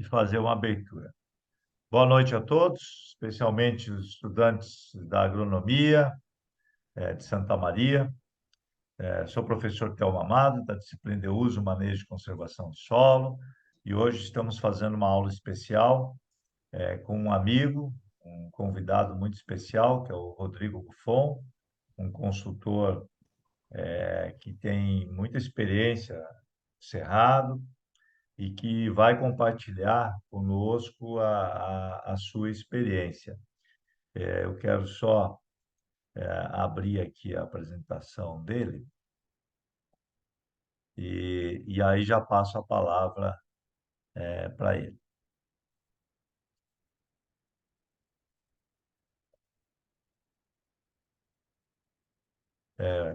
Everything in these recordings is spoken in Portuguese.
e fazer uma abertura. Boa noite a todos, especialmente os estudantes da agronomia, de Santa Maria. Sou professor Thelmo Amado, da disciplina de uso, manejo e conservação do solo, e hoje estamos fazendo uma aula especial com um amigo, um convidado muito especial, que é o Rodrigo Buffon, um consultor que tem muita experiência no Cerrado e que vai compartilhar conosco a sua experiência. Eu quero só abrir aqui a apresentação dele e aí já passo a palavra para ele.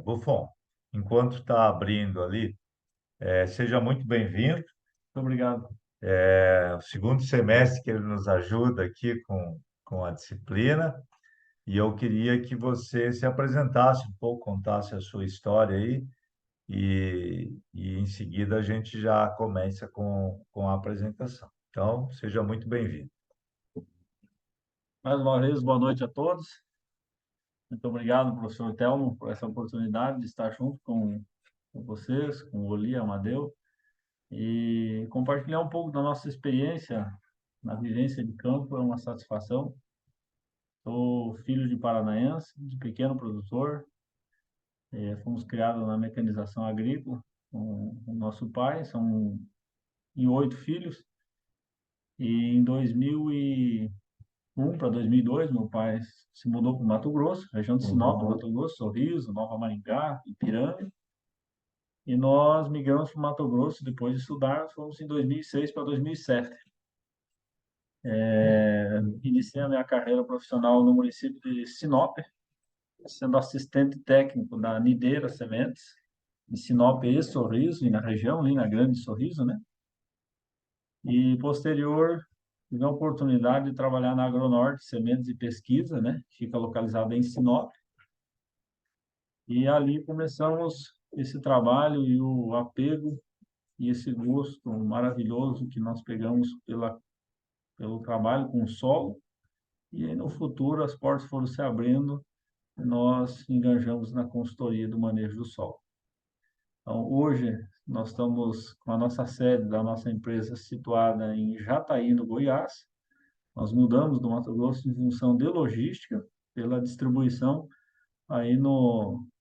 Buffon, enquanto está abrindo ali, seja muito bem-vindo. Muito obrigado. O segundo semestre que ele nos ajuda aqui com a disciplina, e eu queria que você se apresentasse um pouco, contasse a sua história aí, e em seguida a gente já começa com a apresentação. Então, seja muito bem-vindo. Mais uma vez, boa noite a todos. Muito obrigado, professor Thelmo, por essa oportunidade de estar junto com vocês, com o Oli, Amadeu, e compartilhar um pouco da nossa experiência na vivência de campo. É uma satisfação. Sou filho de paranaense, de pequeno produtor. Fomos criados na mecanização agrícola com o nosso pai. São em 8 filhos. E em 2001 para 2002, meu pai se mudou para o Mato Grosso, região de Sinop, Mato Grosso, Sorriso, Nova Maringá, Ipiranga. E nós migramos para o Mato Grosso depois de estudar, fomos em 2006 para 2007. Iniciei a minha carreira profissional no município de Sinop, sendo assistente técnico da Nideira Sementes, em Sinop e Sorriso, e na região, ali na Grande Sorriso, né? E posterior, tive a oportunidade de trabalhar na Agronorte Sementes e Pesquisa, né? Fica localizada em Sinop. E ali começamos esse trabalho e o apego e esse gosto maravilhoso que nós pegamos pelo trabalho com o solo. E aí, no futuro, as portas foram se abrindo e nós enganjamos na consultoria do manejo do solo. Então, hoje, nós estamos com a nossa sede da nossa empresa situada em Jataí, no Goiás. Nós mudamos do Mato Grosso em função de logística, pela distribuição aí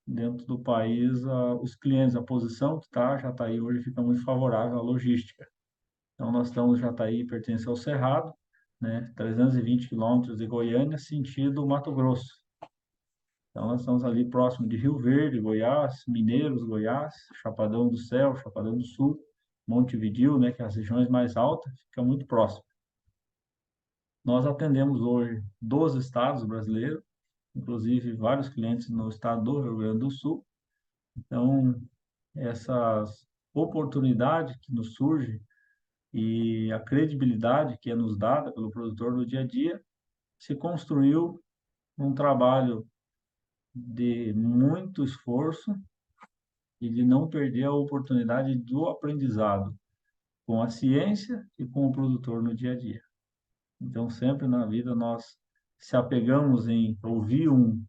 dentro do país, os clientes, a posição que está Jataí hoje fica muito favorável à logística. Então, nós estamos, Jataí pertence ao Cerrado, né, 320 quilômetros de Goiânia, sentido Mato Grosso. Então, nós estamos ali próximo de Rio Verde, Goiás, Mineiros, Goiás, Chapadão do Céu, Chapadão do Sul, Montevidéu, né, que é as regiões mais altas, fica muito próximo. Nós atendemos hoje 12 estados brasileiros, inclusive vários clientes no estado do Rio Grande do Sul. Então, essas oportunidades que nos surgem e a credibilidade que é nos dada pelo produtor no dia a dia se construiu num trabalho de muito esforço e de não perder a oportunidade do aprendizado com a ciência e com o produtor no dia a dia. Então, sempre na vida nós se apegamos em ouvir um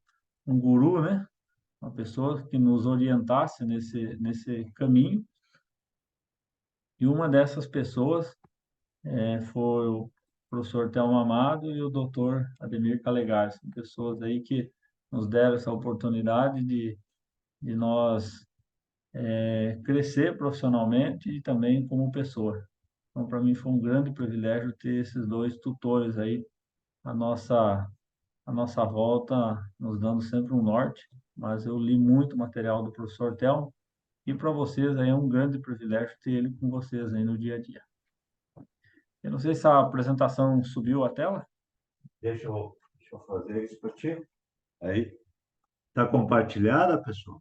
guru, né? Uma pessoa que nos orientasse nesse caminho. E uma dessas pessoas foi o professor Thelmo Amado e o doutor Ademir Calegares, pessoas aí que nos deram essa oportunidade de nós crescer profissionalmente e também como pessoa. Então, para mim foi um grande privilégio ter esses dois tutores aí, a nossa volta, nos dando sempre um norte, mas eu li muito material do professor Thelmo, e para vocês aí é um grande privilégio ter ele com vocês aí no dia a dia. Eu não sei se a apresentação subiu a tela. Deixa eu fazer isso para ti. Aí, está compartilhada, pessoal?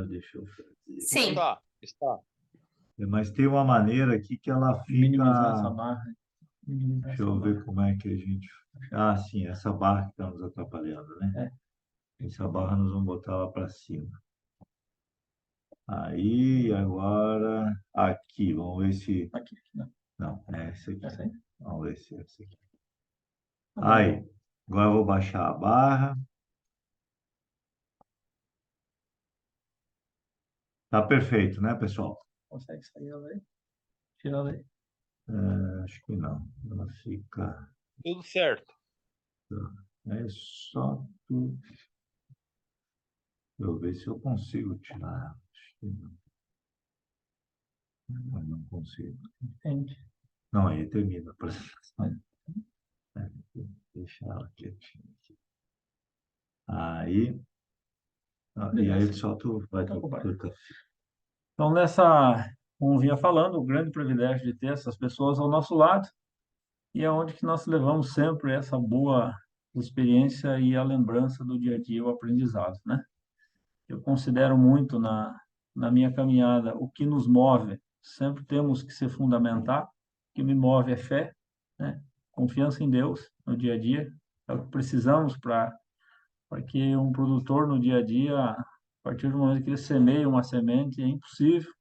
Deixa eu fazer. Sim. Está. Mas tem uma maneira aqui que ela fica... Minimizar essa barra. Deixa eu ver como é que a gente... Ah, sim, essa barra que está nos atrapalhando, né? Essa barra nós vamos botar lá para cima. Aí, agora, aqui, vamos ver se... Aqui, né? Não, é esse aqui. Essa aí? Vamos ver se é esse aqui. Tá bom. Aí, agora eu vou baixar a barra. Tá perfeito, né, pessoal? Consegue sair ela aí? Tira ela aí. Acho que não. Ela fica... Tudo certo. É só tu... Deixa eu ver se eu consigo tirar. Acho que não. Não consigo. Entende? Não, aí termina a apresentação. Deixa ela quietinha aqui. Aí, e aí Beleza. só tu vai Tá bom. trocar. Então, nessa, como vinha falando, o grande privilégio de ter essas pessoas ao nosso lado e é onde que nós levamos sempre essa boa experiência e a lembrança do dia a dia, o aprendizado, né? Eu considero muito na minha caminhada o que nos move, sempre temos que se fundamentar. O que me move é fé, né? Confiança em Deus no dia a dia. É o que precisamos para que um produtor no dia a dia, a partir do momento que ele semeia uma semente, é impossível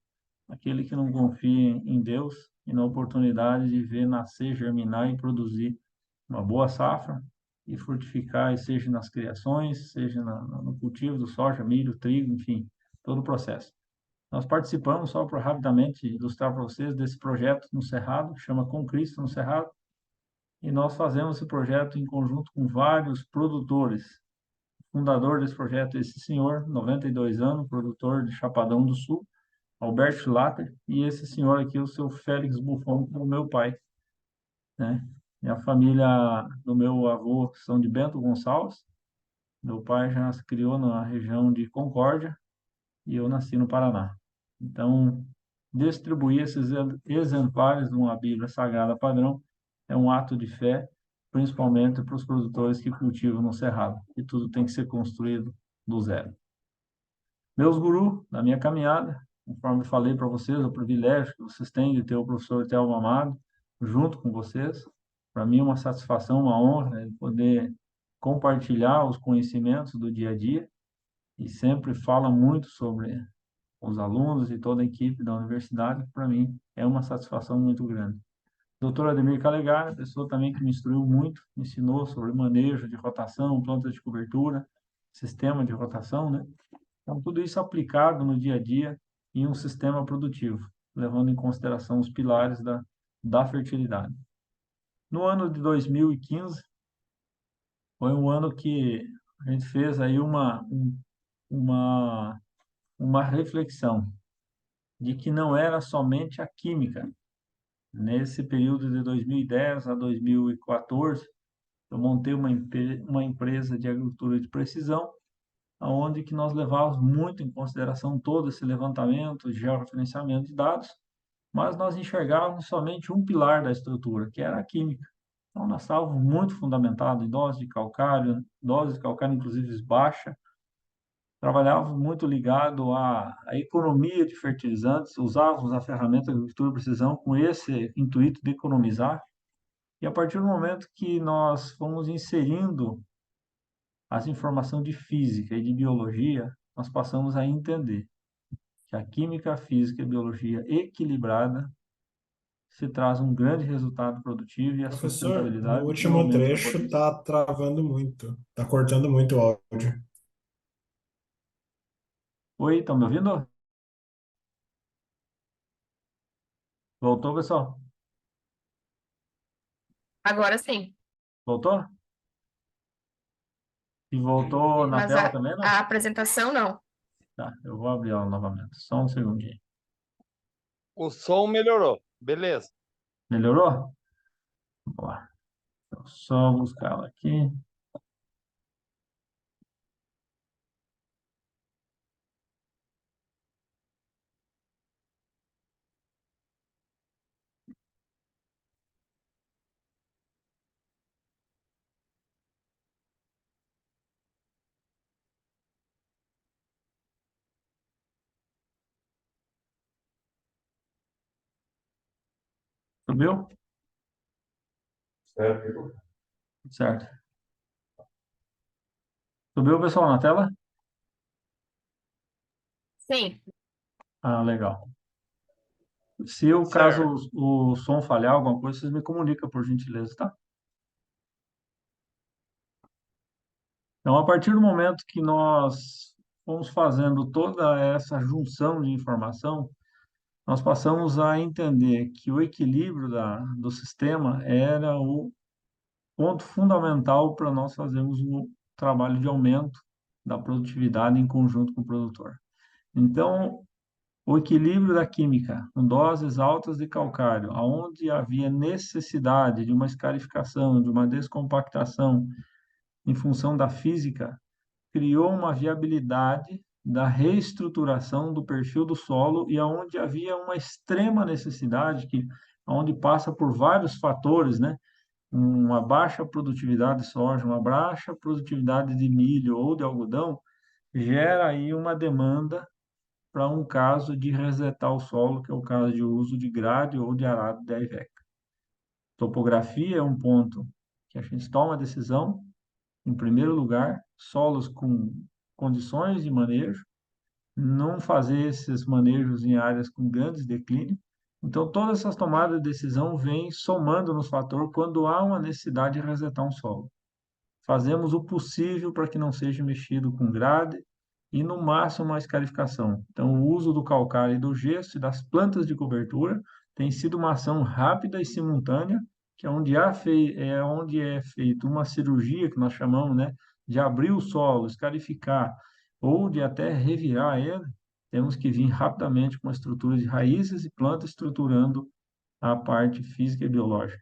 aquele que não confia em Deus e na oportunidade de ver nascer, germinar e produzir uma boa safra e frutificar, e seja nas criações, seja no cultivo do soja, milho, trigo, enfim, todo o processo. Nós participamos, só para rapidamente ilustrar para vocês, desse projeto no Cerrado, que chama Com Cristo no Cerrado, e nós fazemos esse projeto em conjunto com vários produtores. O fundador desse projeto é esse senhor, 92 anos, produtor de Chapadão do Sul, Alberto Latter, e esse senhor aqui, o seu Félix Buffon, que é o meu pai, né? E a família do meu avô são de Bento Gonçalves. Meu pai já se criou na região de Concórdia e eu nasci no Paraná. Então, distribuir esses exemplares de uma Bíblia Sagrada padrão é um ato de fé, principalmente para os produtores que cultivam no Cerrado, e tudo tem que ser construído do zero. Meus gurus da minha caminhada, conforme falei para vocês, o privilégio que vocês têm de ter o professor Thelma Amado junto com vocês. Para mim é uma satisfação, uma honra poder compartilhar os conhecimentos do dia a dia e sempre fala muito sobre os alunos e toda a equipe da universidade. Para mim é uma satisfação muito grande. Doutor Ademir Calegari, pessoa também que me instruiu muito, me ensinou sobre manejo de rotação, plantas de cobertura, sistema de rotação, né? Então, tudo isso aplicado no dia a dia em um sistema produtivo, levando em consideração os pilares da fertilidade. No ano de 2015, foi um ano que a gente fez aí uma, uma reflexão de que não era somente a química. Nesse período de 2010 a 2014, eu montei uma empresa de agricultura de precisão, onde que nós levávamos muito em consideração todo esse levantamento, georreferenciamento de dados, mas nós enxergávamos somente um pilar da estrutura, que era a química. Então, nós estávamos muito fundamentados em dose de calcário inclusive baixa, trabalhávamos muito ligado à economia de fertilizantes, usávamos a ferramenta de agricultura de precisão com esse intuito de economizar, e a partir do momento que nós fomos inserindo as informações de física e de biologia, nós passamos a entender que a química, a física e a biologia equilibrada se traz um grande resultado produtivo e a Professor, no sustentabilidade e o último aumento da trecho potência. tá travando muito, tá cortando muito o áudio. Oi, estão me ouvindo? Voltou, pessoal? Agora sim, Voltou? E voltou na mas tela também, não? a apresentação não. Tá, eu vou abrir ela novamente. Só um segundinho. O som melhorou. Beleza. Melhorou? Vamos lá. Então, só buscar ela aqui. Subiu? Certo. Subiu, pessoal, na tela? Sim, Ah, legal. Se o caso Certo. o som falhar, alguma coisa, vocês me comunicam, por gentileza, tá? Então, a partir do momento que nós fomos fazendo toda essa junção de informação, nós passamos a entender que o equilíbrio do sistema era o ponto fundamental para nós fazermos o trabalho de aumento da produtividade em conjunto com o produtor. Então, o equilíbrio da química, com doses altas de calcário, aonde havia necessidade de uma escarificação, de uma descompactação em função da física, criou uma viabilidade da reestruturação do perfil do solo e aonde havia uma extrema necessidade que onde passa por vários fatores, né? Uma baixa produtividade de soja, uma baixa produtividade de milho ou de algodão, gera aí uma demanda para um caso de resetar o solo, que é o caso de uso de grade ou de arado de Aiveca. Topografia é um ponto que a gente toma a decisão, em primeiro lugar, solos com condições de manejo, não fazer esses manejos em áreas com grandes declínios. Então, todas essas tomadas de decisão vêm somando nos fatores quando há uma necessidade de resetar um solo. Fazemos o possível para que não seja mexido com grade e, no máximo, a escarificação. Então, o uso do calcário e do gesso e das plantas de cobertura tem sido uma ação rápida e simultânea, que é onde é feita uma cirurgia, que nós chamamos, né, de abrir o solo, escarificar, ou de até revirar ele, temos que vir rapidamente com a estrutura de raízes e plantas estruturando a parte física e biológica.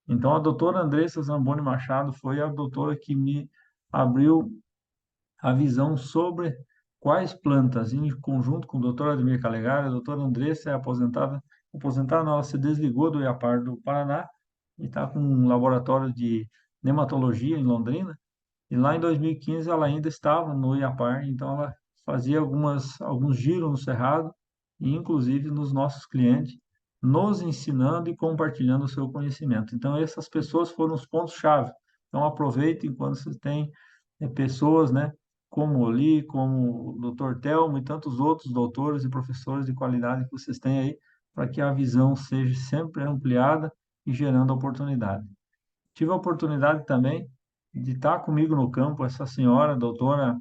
Então, a doutora Andressa Zamboni Machado foi a doutora que me abriu a visão sobre quais plantas, em conjunto com o doutor Ademir Calegari. A doutora Andressa é aposentada não, ela se desligou do IAPAR do Paraná e está com um laboratório de nematologia em Londrina. E lá em 2015 ela ainda estava no IAPAR, então ela fazia alguns giros no Cerrado, e inclusive nos nossos clientes, nos ensinando e compartilhando o seu conhecimento. Então, essas pessoas foram os pontos-chave. Então, aproveitem quando você tem pessoas, né, como o Li, como o Dr. Telmo e tantos outros doutores e professores de qualidade que vocês têm aí, para que a visão seja sempre ampliada e gerando oportunidade. Tive a oportunidade também de estar comigo no campo essa senhora, a doutora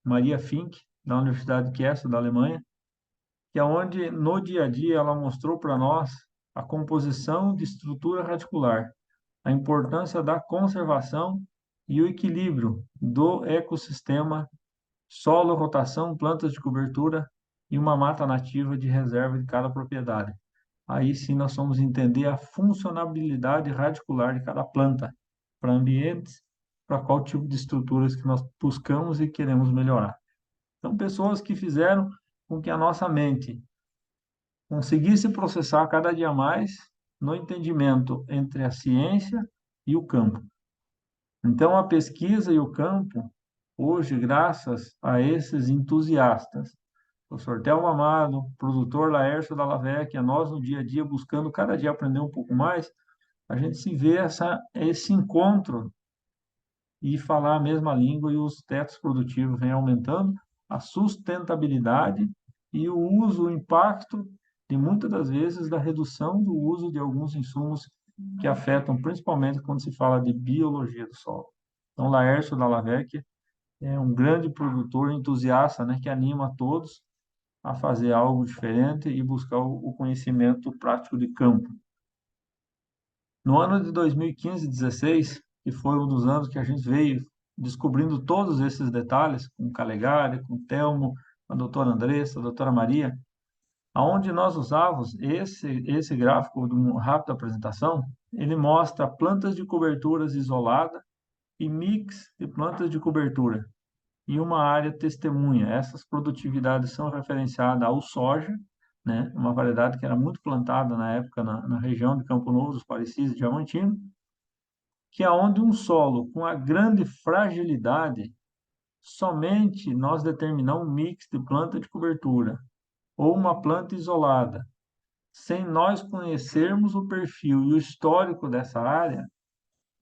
Maria Fink, da Universidade de Kiel, da Alemanha, que é onde no dia a dia ela mostrou para nós a composição de estrutura radicular, a importância da conservação e o equilíbrio do ecossistema, solo, rotação, plantas de cobertura e uma mata nativa de reserva de cada propriedade. Aí sim nós vamos entender a funcionalidade radicular de cada planta para ambientes, para qual tipo de estruturas que nós buscamos e queremos melhorar. Então, pessoas que fizeram com que a nossa mente conseguisse processar cada dia mais no entendimento entre a ciência e o campo. Então, a pesquisa e o campo, hoje, graças a esses entusiastas, professor Telmo Amado, produtor Laércio Dallavec, a nós no dia a dia, buscando cada dia aprender um pouco mais, a gente se vê esse encontro e falar a mesma língua e os tetos produtivos vêm aumentando, a sustentabilidade e o uso, o impacto de muitas das vezes da redução do uso de alguns insumos que afetam principalmente quando se fala de biologia do solo. Então, Laércio Dallavec é um grande produtor entusiasta, né, que anima a todos a fazer algo diferente e buscar o conhecimento prático de campo. No ano de 2015 e 2016, que foi um dos anos que a gente veio descobrindo todos esses detalhes, com o Calegari, com o Telmo, a doutora Andressa, a doutora Maria, aonde nós usávamos esse gráfico de uma rápida apresentação, ele mostra plantas de coberturas isoladas e mix de plantas de cobertura e uma área testemunha. Essas produtividades são referenciadas ao soja, né? Uma variedade que era muito plantada na época na região de Campo Novo, dos Parecis e Diamantino, que é onde um solo com a grande fragilidade, somente nós determinamos um mix de planta de cobertura ou uma planta isolada, sem nós conhecermos o perfil e o histórico dessa área,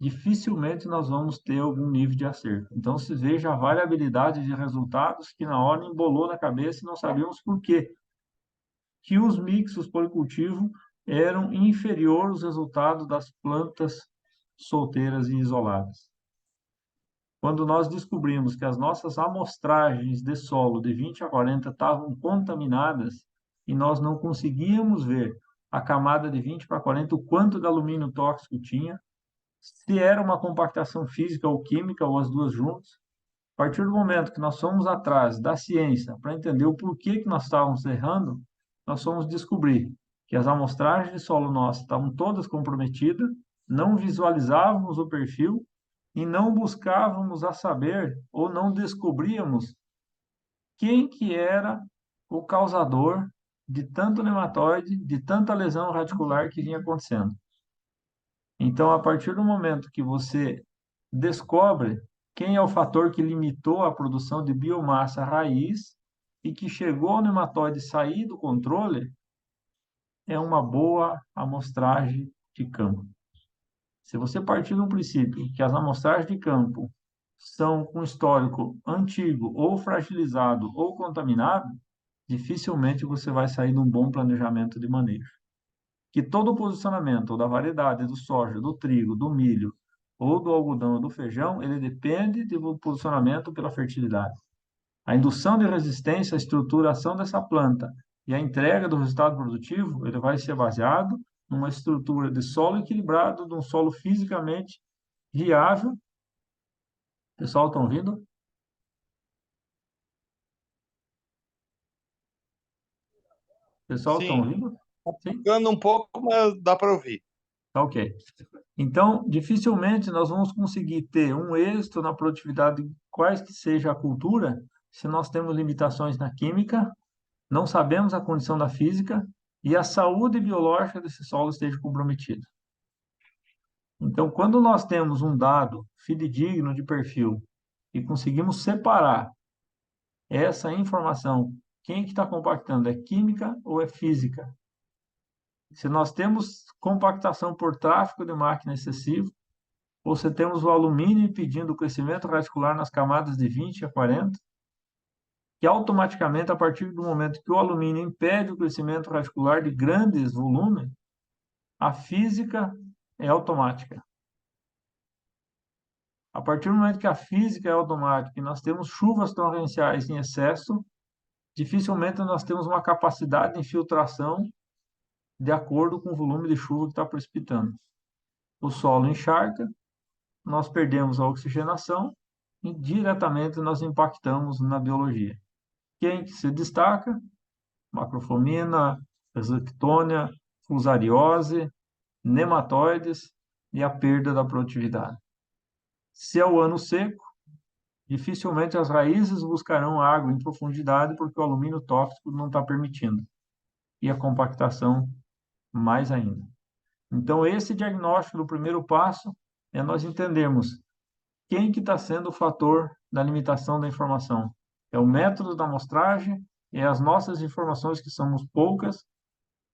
dificilmente nós vamos ter algum nível de acerto. Então, se veja a variabilidade de resultados que na hora embolou na cabeça e não sabíamos por quê. que os mix, os policultivo, eram inferiores aos resultados das plantas solteiras e isoladas. Quando nós descobrimos que as nossas amostragens de solo de 20 a 40 estavam contaminadas e nós não conseguíamos ver a camada de 20 para 40, o quanto de alumínio tóxico tinha, se era uma compactação física ou química, ou as duas juntas. A partir do momento que nós fomos atrás da ciência para entender o porquê que nós estávamos errando, nós fomos descobrir que as amostragens de solo nossas estavam todas comprometidas, não visualizávamos o perfil e não buscávamos a saber ou não descobríamos quem que era o causador de tanto nematóide, de tanta lesão radicular que vinha acontecendo. Então, a partir do momento que você descobre quem é o fator que limitou a produção de biomassa raiz e que chegou ao nematóide sair do controle, é uma boa amostragem de campo. Se você partir do princípio que as amostragens de campo são com histórico antigo, ou fragilizado, ou contaminado, dificilmente você vai sair de um bom planejamento de manejo. Que todo o posicionamento ou da variedade do soja, do trigo, do milho, ou do algodão ou do feijão, ele depende do posicionamento pela fertilidade. A indução de resistência, a estruturação dessa planta e a entrega do resultado produtivo, ele vai ser baseado numa estrutura de solo equilibrado, de um solo fisicamente viável. Pessoal, estão ouvindo? Pessoal, estão Sim, ouvindo? Sim? ficando um pouco, mas dá para ouvir. Tá ok. Então, dificilmente nós vamos conseguir ter um êxito na produtividade, quais que seja a cultura, se nós temos limitações na química, não sabemos a condição da física e a saúde biológica desse solo esteja comprometida. Então, quando nós temos um dado fidedigno de perfil e conseguimos separar essa informação, quem que está compactando, é química ou é física? Se nós temos compactação por tráfego de máquina excessivo, ou se temos o alumínio impedindo o crescimento radicular nas camadas de 20 a 40, que automaticamente, a partir do momento que o alumínio impede o crescimento radicular de grandes volumes, a física é automática. A partir do momento que a física é automática e nós temos chuvas torrenciais em excesso, dificilmente nós temos uma capacidade de infiltração de acordo com o volume de chuva que está precipitando. O solo encharca, nós perdemos a oxigenação e diretamente nós impactamos na biologia. Quem que se destaca? Macrofomina, exoctônia, fusariose, nematóides e a perda da produtividade. Se é o ano seco, dificilmente as raízes buscarão água em profundidade porque o alumínio tóxico não está permitindo. E a compactação mais ainda. Então, esse diagnóstico do primeiro passo é nós entendermos quem que está sendo o fator da limitação da informação. É o método da amostragem, é as nossas informações que somos poucas,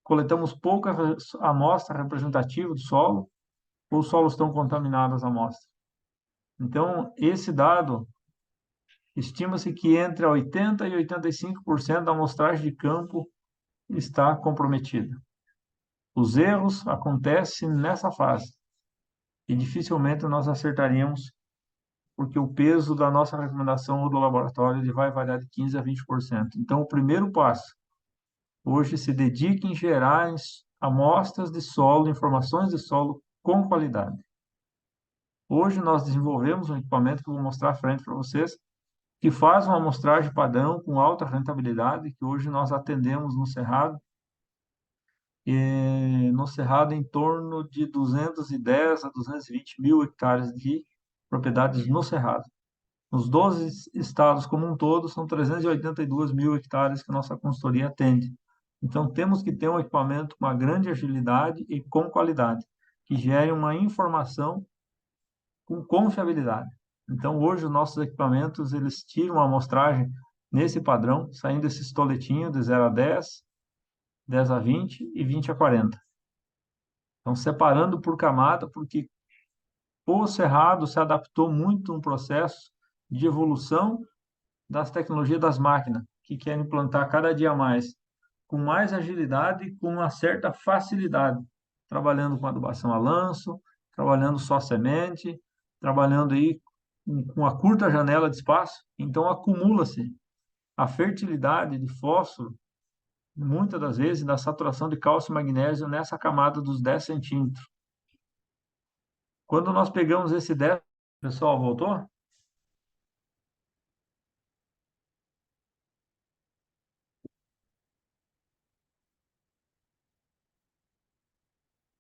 coletamos pouca amostra representativa do solo, ou os solos estão contaminados a amostra. Então, esse dado, estima-se que entre 80% e 85% da amostragem de campo está comprometida. Os erros acontecem nessa fase e dificilmente nós acertaríamos, porque o peso da nossa recomendação ou do laboratório ele vai variar de 15% a 20%. Então, o primeiro passo, hoje, se dedique em gerar amostras de solo, informações de solo com qualidade. Hoje, nós desenvolvemos um equipamento que eu vou mostrar à frente para vocês, que faz uma amostragem padrão com alta rentabilidade, que hoje nós atendemos no Cerrado, em torno de 210 a 220 mil hectares de propriedades no Cerrado. Nos 12 estados como um todo, são 382 mil hectares que nossa consultoria atende. Então, temos que ter um equipamento com uma grande agilidade e com qualidade, que gere uma informação com confiabilidade. Então, hoje, os nossos equipamentos, eles tiram a amostragem nesse padrão, saindo esses toletinhos de 0 a 10, 10 a 20 e 20 a 40. Então, separando por camada, porque o Cerrado se adaptou muito no processo de evolução das tecnologias das máquinas, que querem implantar cada dia mais com mais agilidade e com uma certa facilidade, trabalhando com adubação a lanço, trabalhando só semente, trabalhando aí com uma curta janela de espaço, então acumula-se a fertilidade de fósforo, muitas das vezes, da saturação de cálcio e magnésio nessa camada dos 10 centímetros. Quando nós pegamos esse 10, pessoal, voltou?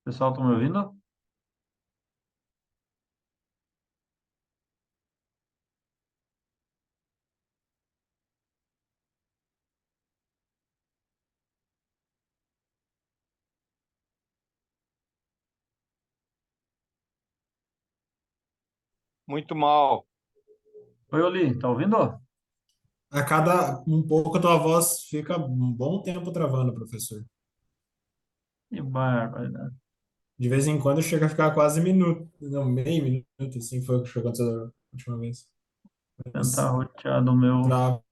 Pessoal, estão me ouvindo? Muito mal. Oi, Oli, tá ouvindo? A cada um pouco a tua voz fica um bom tempo travando, professor. Que barbaridade. De vez em quando chega a ficar quase minuto, não, meio minuto, assim foi o que aconteceu da última vez. Tentar Mas rotear do meu. trava.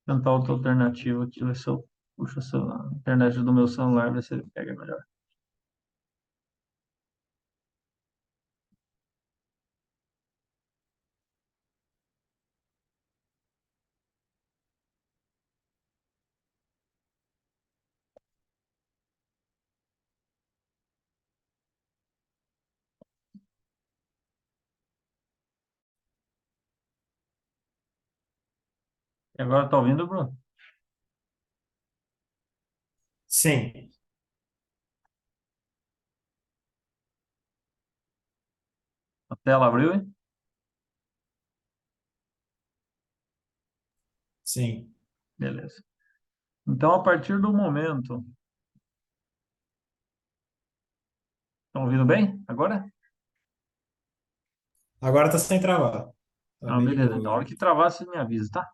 Tentar outra alternativa aqui, ver se eu puxo a internet do meu celular, ver se ele pega melhor. E agora tá ouvindo, Bruno? Sim, A tela abriu, hein? sim. Beleza. Então, a partir do momento. Estão ouvindo bem? Agora? Agora tá sem travar. Tá Ah, bem de beleza. boa Então, a hora agora. que travar, você me avisa, tá?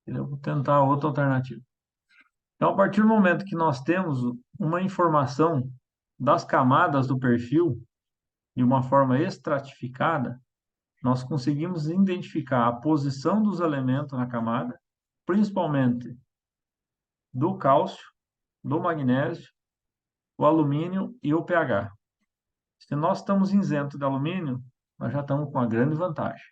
Eu vou tentar outra alternativa. Então, a partir do momento que nós temos uma informação das camadas do perfil de uma forma estratificada, nós conseguimos identificar a posição dos elementos na camada, principalmente do cálcio, do magnésio, o alumínio e o pH. Se nós estamos isentos de alumínio, nós já estamos com uma grande vantagem.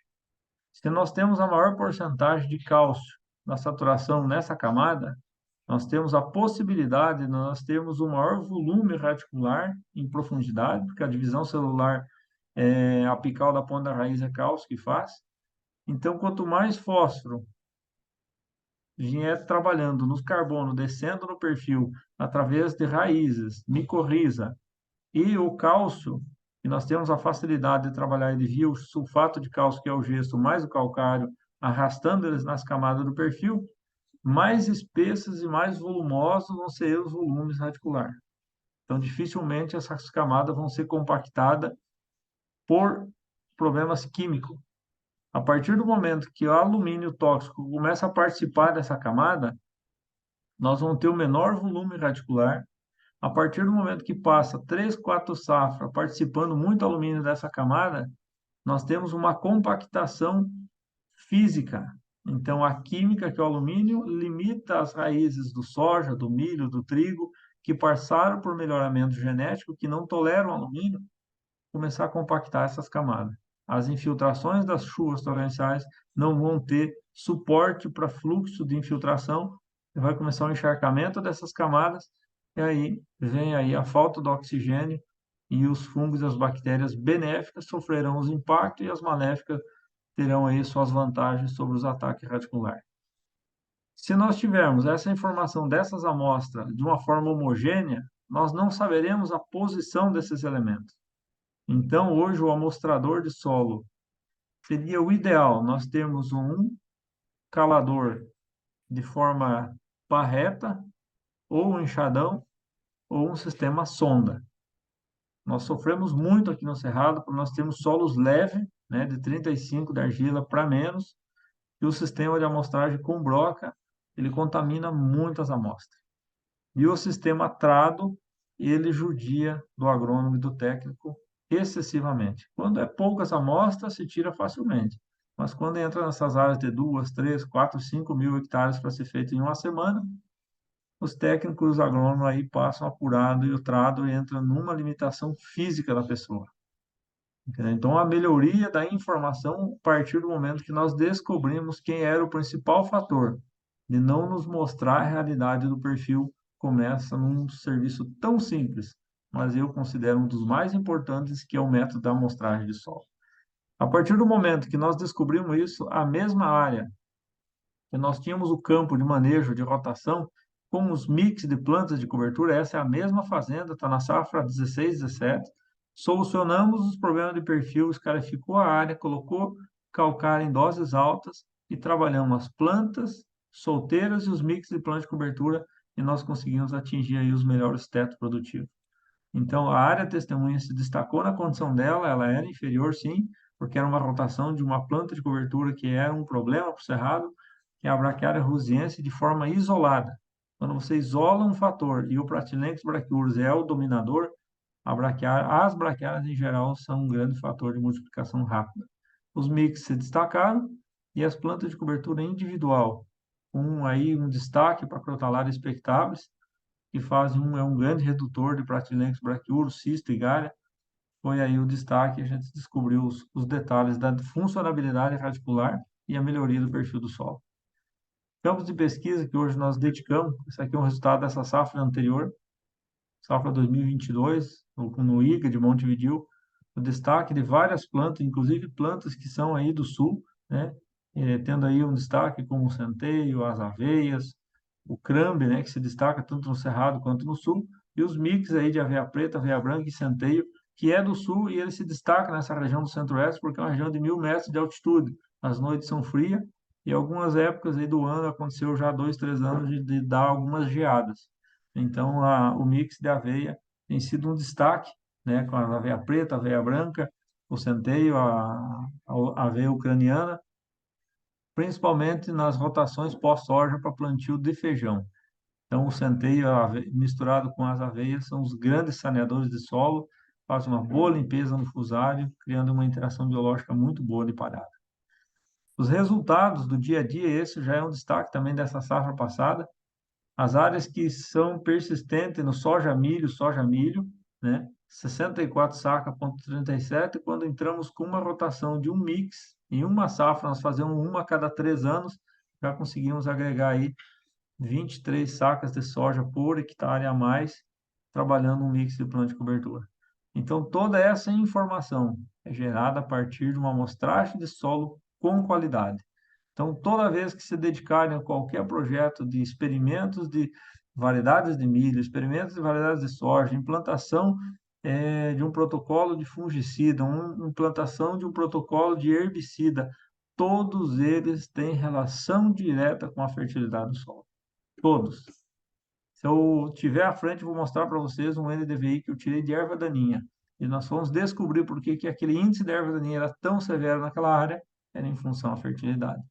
Se nós temos a maior porcentagem de cálcio na saturação nessa camada, nós temos a possibilidade de nós termos o maior volume radicular em profundidade, porque a divisão celular apical da ponta da raiz é cálcio que faz. Então, quanto mais fósforo vier trabalhando nos carbono, descendo no perfil através de raízes, micorriza e o cálcio, e nós temos a facilidade de trabalhar ele via o sulfato de cálcio, que é o gesso, mais o calcário, arrastando eles nas camadas do perfil, mais espessos e mais volumosos vão ser os volumes radiculares. Então, dificilmente essas camadas vão ser compactadas por problemas químicos. A partir do momento que o alumínio tóxico começa a participar dessa camada, nós vamos ter o menor volume radicular. A partir do momento que passa 3, 4 safras participando muito alumínio dessa camada, nós temos uma compactação física. Então, a química, que é o alumínio, limita as raízes do soja, do milho, do trigo, que passaram por melhoramento genético, que não toleram alumínio, começar a compactar essas camadas. As infiltrações das chuvas torrenciais não vão ter suporte para fluxo de infiltração, e vai começar o encharcamento dessas camadas, e aí vem aí a falta do oxigênio, e os fungos e as bactérias benéficas sofrerão os impactos, e as maléficas terão aí suas vantagens sobre os ataques radiculares. Se nós tivermos essa informação dessas amostras de uma forma homogênea, nós não saberemos a posição desses elementos. Então, hoje, o amostrador de solo seria o ideal. Nós temos um calador de forma barreta, ou um enxadão, ou um sistema sonda. Nós sofremos muito aqui no Cerrado, porque nós temos solos leves, né, de 35 de argila para menos, e o sistema de amostragem com broca, ele contamina muitas amostras. E o sistema trado, ele judia do agrônomo e do técnico excessivamente. Quando é poucas amostras, se tira facilmente. Mas quando entra nessas áreas de 2, 3, 4, 5 mil hectares para ser feito em uma semana, os técnicos agrônomos aí passam apurado e o trado entra numa limitação física da pessoa. Entendeu? Então, a melhoria da informação a partir do momento que nós descobrimos quem era o principal fator de não nos mostrar a realidade do perfil, começa num serviço tão simples, mas eu considero um dos mais importantes, que é o método da amostragem de solo. A partir do momento que nós descobrimos isso, a mesma área que nós tínhamos o campo de manejo, de rotação, com os mix de plantas de cobertura, essa é a mesma fazenda, está na safra 16, 17, solucionamos os problemas de perfil, escarificou a área, colocou calcário em doses altas e trabalhamos as plantas solteiras e os mix de plantas de cobertura e nós conseguimos atingir aí os melhores tetos produtivos. Então, a área testemunha se destacou na condição dela, ela era inferior, sim, porque era uma rotação de uma planta de cobertura que era um problema para o cerrado, que é a Braquiária rusiense, de forma isolada. Quando você isola um fator e o Pratylenchus brachiurus é o dominador, as braquiárias em geral são um grande fator de multiplicação rápida. Os mix se destacaram e as plantas de cobertura individual, com aí um destaque para Crotalaria spectabilis, que é um grande redutor de Pratylenchus brachiurus, cisto e galha. Foi aí o destaque, a gente descobriu os detalhes da funcionalidade radicular e a melhoria do perfil do solo. Campos de pesquisa que hoje nós dedicamos, isso aqui é um resultado dessa safra anterior, safra 2022, no IGA de Montevideo, o destaque de várias plantas, inclusive plantas que são aí do sul, né? Tendo aí um destaque como o centeio, as aveias, o crambe, né, que se destaca tanto no Cerrado quanto no Sul, e os mix aí de aveia preta, aveia branca e centeio, que é do Sul, e ele se destaca nessa região do Centro-Oeste, porque é uma região de 1.000 metros de altitude. As noites são frias, e algumas épocas aí do ano aconteceu já 2, 3 anos de dar algumas geadas. Então, o mix de aveia tem sido um destaque, né, com a aveia preta, a aveia branca, o centeio, a aveia ucraniana, principalmente nas rotações pós-soja para plantio de feijão. Então, o centeio misturado com as aveias são os grandes saneadores de solo, faz uma boa limpeza no fusário, criando uma interação biológica muito boa de palhada. Os resultados do dia a dia, esse já é um destaque também dessa safra passada. As áreas que são persistentes no soja-milho, né? 64 saca, ponto 37, quando entramos com uma rotação de um mix, em uma safra nós fazemos uma a cada 3 anos, já conseguimos agregar aí 23 sacas de soja por hectare a mais, trabalhando um mix de planta de cobertura. Então, toda essa informação é gerada a partir de uma amostragem de solo com qualidade. Então, toda vez que se dedicarem a qualquer projeto de experimentos de variedades de milho, experimentos de variedades de soja, implantação de um protocolo de fungicida, implantação de um protocolo de herbicida, todos eles têm relação direta com a fertilidade do solo. Todos. Se eu tiver à frente, vou mostrar para vocês um NDVI que eu tirei de erva daninha. E nós fomos descobrir por que aquele índice de erva daninha era tão severo naquela área, era em função da fertilidade.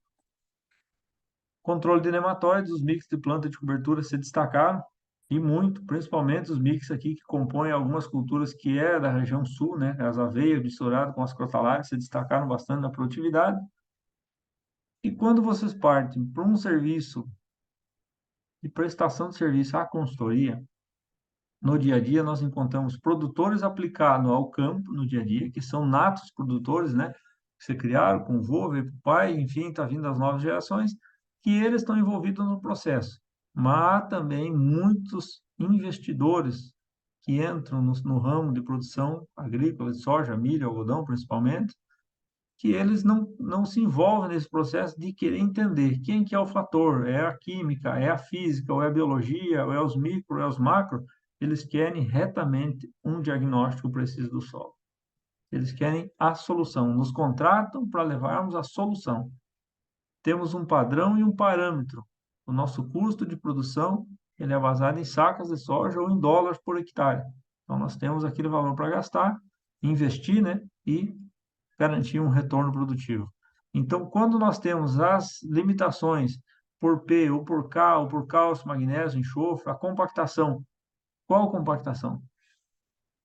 Controle de nematóides, os mix de planta de cobertura se destacaram, e muito, principalmente os mix aqui que compõem algumas culturas que é da região sul, né? As aveias misturadas com as crotalárias se destacaram bastante na produtividade. E quando vocês partem para um serviço de prestação de serviço à consultoria, no dia a dia nós encontramos produtores aplicados ao campo no dia a dia, que são natos produtores, né? Que se criaram com o vô, veio para o pai, enfim, está vindo as novas gerações, que eles estão envolvidos no processo. Mas também muitos investidores que entram no ramo de produção agrícola, de soja, milho, algodão, principalmente, que eles não se envolvem nesse processo de querer entender quem que é o fator, é a química, é a física, ou é a biologia, ou é os micro, ou é os macro. Eles querem retamente um diagnóstico preciso do solo. Eles querem a solução, nos contratam para levarmos a solução. Temos um padrão e um parâmetro. O nosso custo de produção ele é baseado em sacas de soja ou em dólares por hectare. Então, nós temos aquele valor para gastar, investir, né, e garantir um retorno produtivo. Então, quando nós temos as limitações por P, ou por K, ou por cálcio, magnésio, enxofre, a compactação. Qual compactação?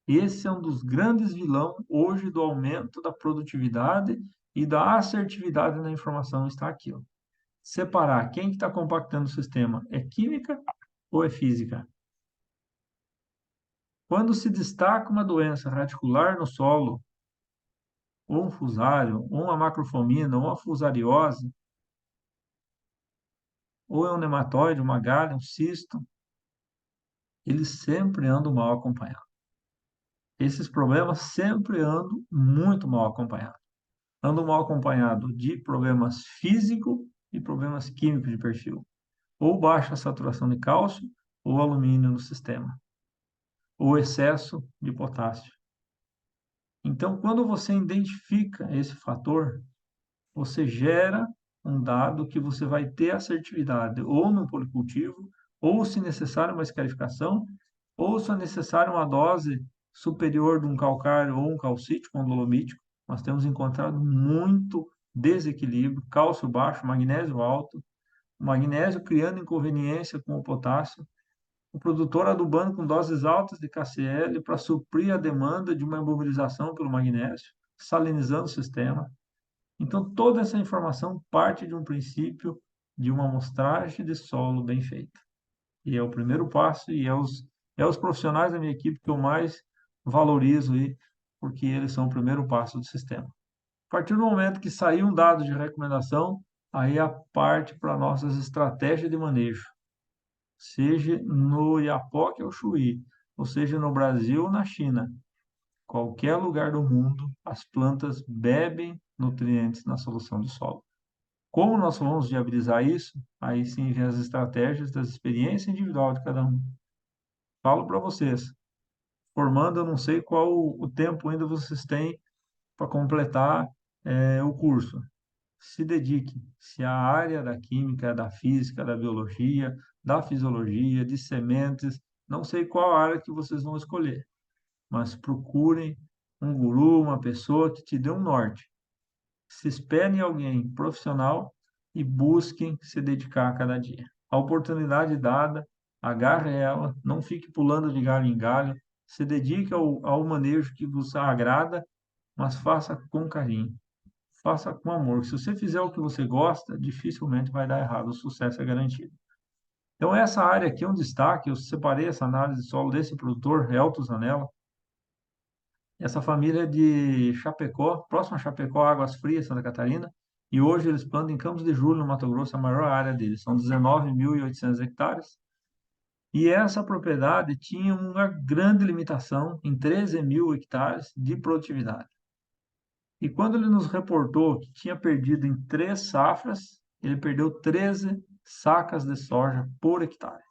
Esse é um dos grandes vilões hoje do aumento da produtividade e da assertividade na informação está aqui, ó. Separar quem que está compactando o sistema, é química ou é física? Quando se destaca uma doença radicular no solo, ou um fusário, ou uma macrofomina, ou uma fusariose, ou é um nematóide, uma galha, um cisto, eles sempre andam mal acompanhados. Esses problemas sempre andam muito mal acompanhados. Andam mal acompanhados de problemas físicos e problemas químicos de perfil. Ou baixa saturação de cálcio, ou alumínio no sistema. Ou excesso de potássio. Então, quando você identifica esse fator, você gera um dado que você vai ter assertividade ou no policultivo, ou se necessário uma escarificação, ou se é necessário uma dose superior de um calcário ou um calcítico, um dolomítico. Nós temos encontrado muito desequilíbrio, cálcio baixo, magnésio alto, magnésio criando inconveniência com o potássio, o produtor adubando com doses altas de KCl para suprir a demanda de uma imobilização pelo magnésio, salinizando o sistema. Então, toda essa informação parte de um princípio de uma amostragem de solo bem feita. E é o primeiro passo, e é os profissionais da minha equipe que eu mais valorizo, aí, porque eles são o primeiro passo do sistema. A partir do momento que sair um dado de recomendação, aí a parte para nossas estratégias de manejo, seja no Iapoque ou Chuí, ou seja no Brasil ou na China. Qualquer lugar do mundo, as plantas bebem nutrientes na solução do solo. Como nós vamos viabilizar isso? Aí sim vem as estratégias das experiências individual de cada um. Falo para vocês, formando, eu não sei qual o tempo ainda vocês têm para completar o curso. Se dedique, se a área da química, da física, da biologia, da fisiologia, de sementes, não sei qual área que vocês vão escolher, mas procurem um guru, uma pessoa que te dê um norte. Se espere em alguém profissional e busquem se dedicar a cada dia. A oportunidade dada, agarre ela, não fique pulando de galho em galho, se dedique ao manejo que vos agrada, mas faça com carinho, faça com amor. Se você fizer o que você gosta, dificilmente vai dar errado, o sucesso é garantido. Então, essa área aqui é um destaque, eu separei essa análise de solo desse produtor, Elton Zanella. Essa família é de Chapecó, próximo a Chapecó, Águas Frias, Santa Catarina, e hoje eles plantam em Campos de Julho, no Mato Grosso, a maior área deles, são 19.800 hectares. E essa propriedade tinha uma grande limitação em 13.000 hectares de produtividade. E quando ele nos reportou que tinha perdido em 3 safras, ele perdeu 13 sacas de soja por hectare.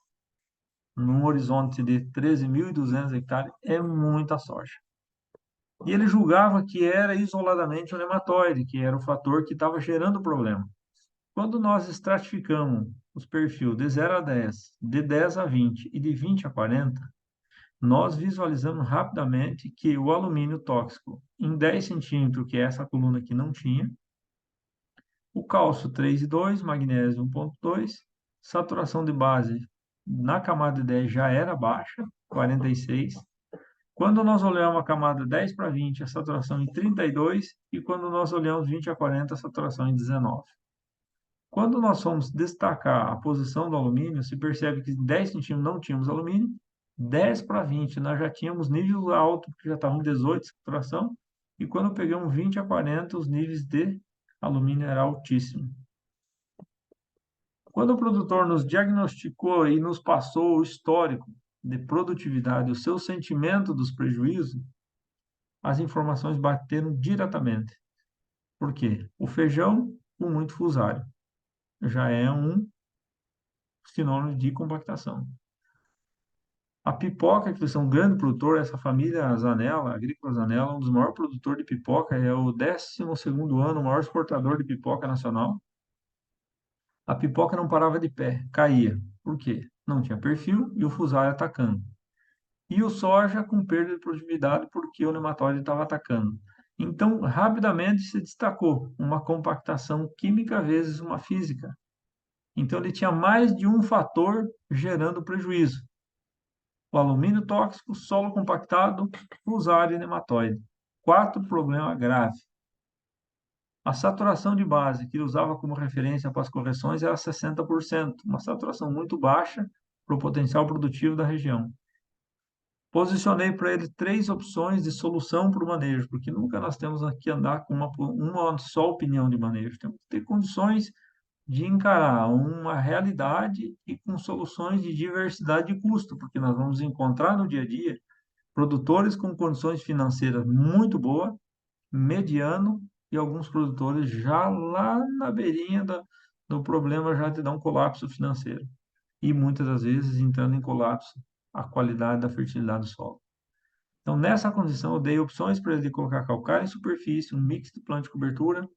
Num horizonte de 13.200 hectares, é muita soja. E ele julgava que era isoladamente o nematóide, que era o fator que estava gerando o problema. Quando nós estratificamos os perfis de 0 a 10, de 10 a 20 e de 20 a 40, nós visualizamos rapidamente que o alumínio tóxico em 10 centímetros, que é essa coluna aqui, não tinha, o cálcio 3,2, magnésio 1,2, saturação de base na camada de 10 já era baixa, 46. Quando nós olhamos a camada 10 para 20, a saturação em 32, e quando nós olhamos 20 a 40, a saturação em 19. Quando nós fomos destacar a posição do alumínio, se percebe que 10 centímetros não tínhamos alumínio, 10 para 20 nós já tínhamos nível alto, porque já estavam 18 de saturação, e quando pegamos 20 a 40, os níveis de alumínio eram altíssimos. Quando o produtor nos diagnosticou e nos passou o histórico de produtividade, o seu sentimento dos prejuízos, as informações bateram diretamente. Por quê? O feijão com muito fusário já é um sinônimo de compactação. A pipoca, que eles são um grande produtor, essa família Zanella, Agrícola Zanella, um dos maiores produtores de pipoca, é o 12º ano, o maior exportador de pipoca nacional. A pipoca não parava de pé, caía. Por quê? Não tinha perfil e o fusário atacando. E o soja com perda de produtividade porque o nematóide estava atacando. Então, rapidamente se destacou uma compactação química vezes uma física. Então, ele tinha mais de um fator gerando prejuízo. O alumínio tóxico, solo compactado, fusário e nematóide. 4 problemas graves. A saturação de base que ele usava como referência para as correções era 60%, uma saturação muito baixa para o potencial produtivo da região. Posicionei para ele 3 opções de solução para o manejo, porque nunca nós temos que andar com uma só opinião de manejo. Temos que ter condições de encarar uma realidade e com soluções de diversidade de custo, porque nós vamos encontrar no dia a dia produtores com condições financeiras muito boas, mediano, e alguns produtores já lá na beirinha do problema já te dá um colapso financeiro. E muitas das vezes entrando em colapso a qualidade da fertilidade do solo. Então, nessa condição, eu dei opções para ele de colocar calcário em superfície, um mix de planta de cobertura,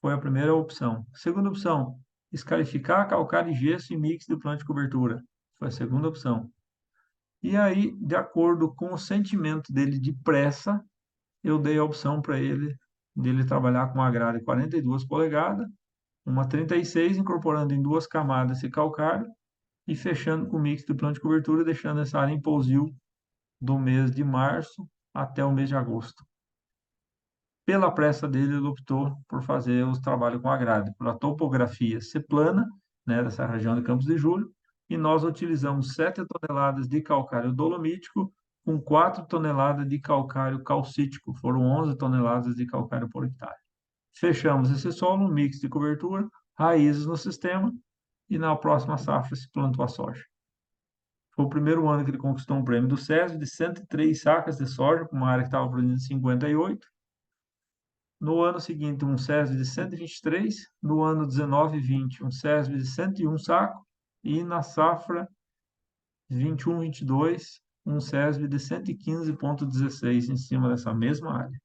foi a primeira opção. Segunda opção, escarificar calcário e gesso em mix de planta de cobertura, foi a segunda opção. E aí, de acordo com o sentimento dele de pressa, eu dei a opção para ele dele trabalhar com uma grade de 42 polegadas, uma 36, incorporando em 2 camadas esse calcário e fechando com mix de planta de cobertura, deixando essa área em pousio do mês de março até o mês de agosto. Pela pressa dele, ele optou por fazer os trabalhos com a grade, pela topografia ser plana, né, dessa região de Campos de Julho, e nós utilizamos 7 toneladas de calcário dolomítico com 4 toneladas de calcário calcítico, foram 11 toneladas de calcário por hectare. Fechamos esse solo, um mix de cobertura, raízes no sistema, e na próxima safra se plantou a soja. Foi o primeiro ano que ele conquistou um prêmio do SESB de 103 sacas de soja, com uma área que estava produzindo 58. No ano seguinte, um SESB de 123. No ano 19 e 20, um SESB de 101 sacos. E na safra 21-22, um SESB de 115,16 em cima dessa mesma área.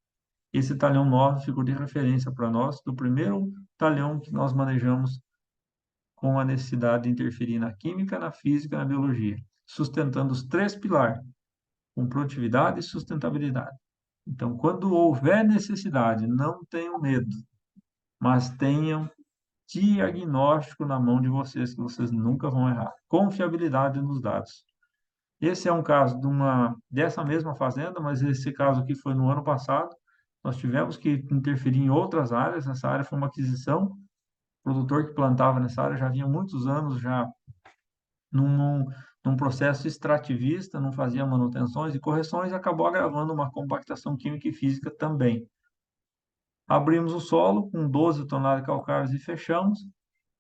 Esse talhão 9 ficou de referência para nós, do primeiro talhão que nós manejamos com a necessidade de interferir na química, na física e na biologia, sustentando os 3 pilares, com produtividade e sustentabilidade. Então, quando houver necessidade, não tenham medo, mas tenham diagnóstico na mão de vocês, que vocês nunca vão errar. Confiabilidade nos dados. Esse é um caso dessa mesma fazenda, mas esse caso aqui foi no ano passado. Nós tivemos que interferir em outras áreas. Essa área foi uma aquisição. O produtor que plantava nessa área já vinha muitos anos já num processo extrativista, não fazia manutenções e correções e acabou agravando uma compactação química e física também. Abrimos o solo com 12 toneladas de calcários e fechamos.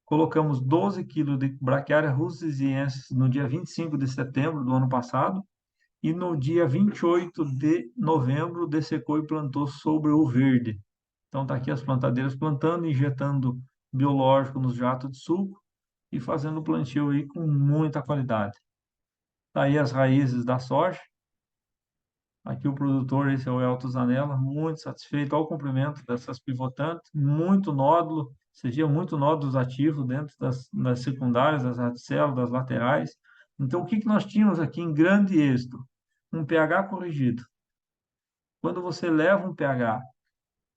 Colocamos 12 quilos de braquiária russisiensis no dia 25 de setembro do ano passado e no dia 28 de novembro dessecou e plantou sobre o verde. Então está aqui as plantadeiras plantando, injetando biológico nos jatos de suco e fazendo o plantio aí com muita qualidade. Tá aí as raízes da soja. Aqui o produtor, esse é o Elton Zanella, muito satisfeito. Olha o comprimento dessas pivotantes, muito nódulo. Você via muito nódulos ativos dentro das secundárias, das radicelas, das laterais. Então, o que nós tínhamos aqui em grande êxito? Um pH corrigido. Quando você leva um pH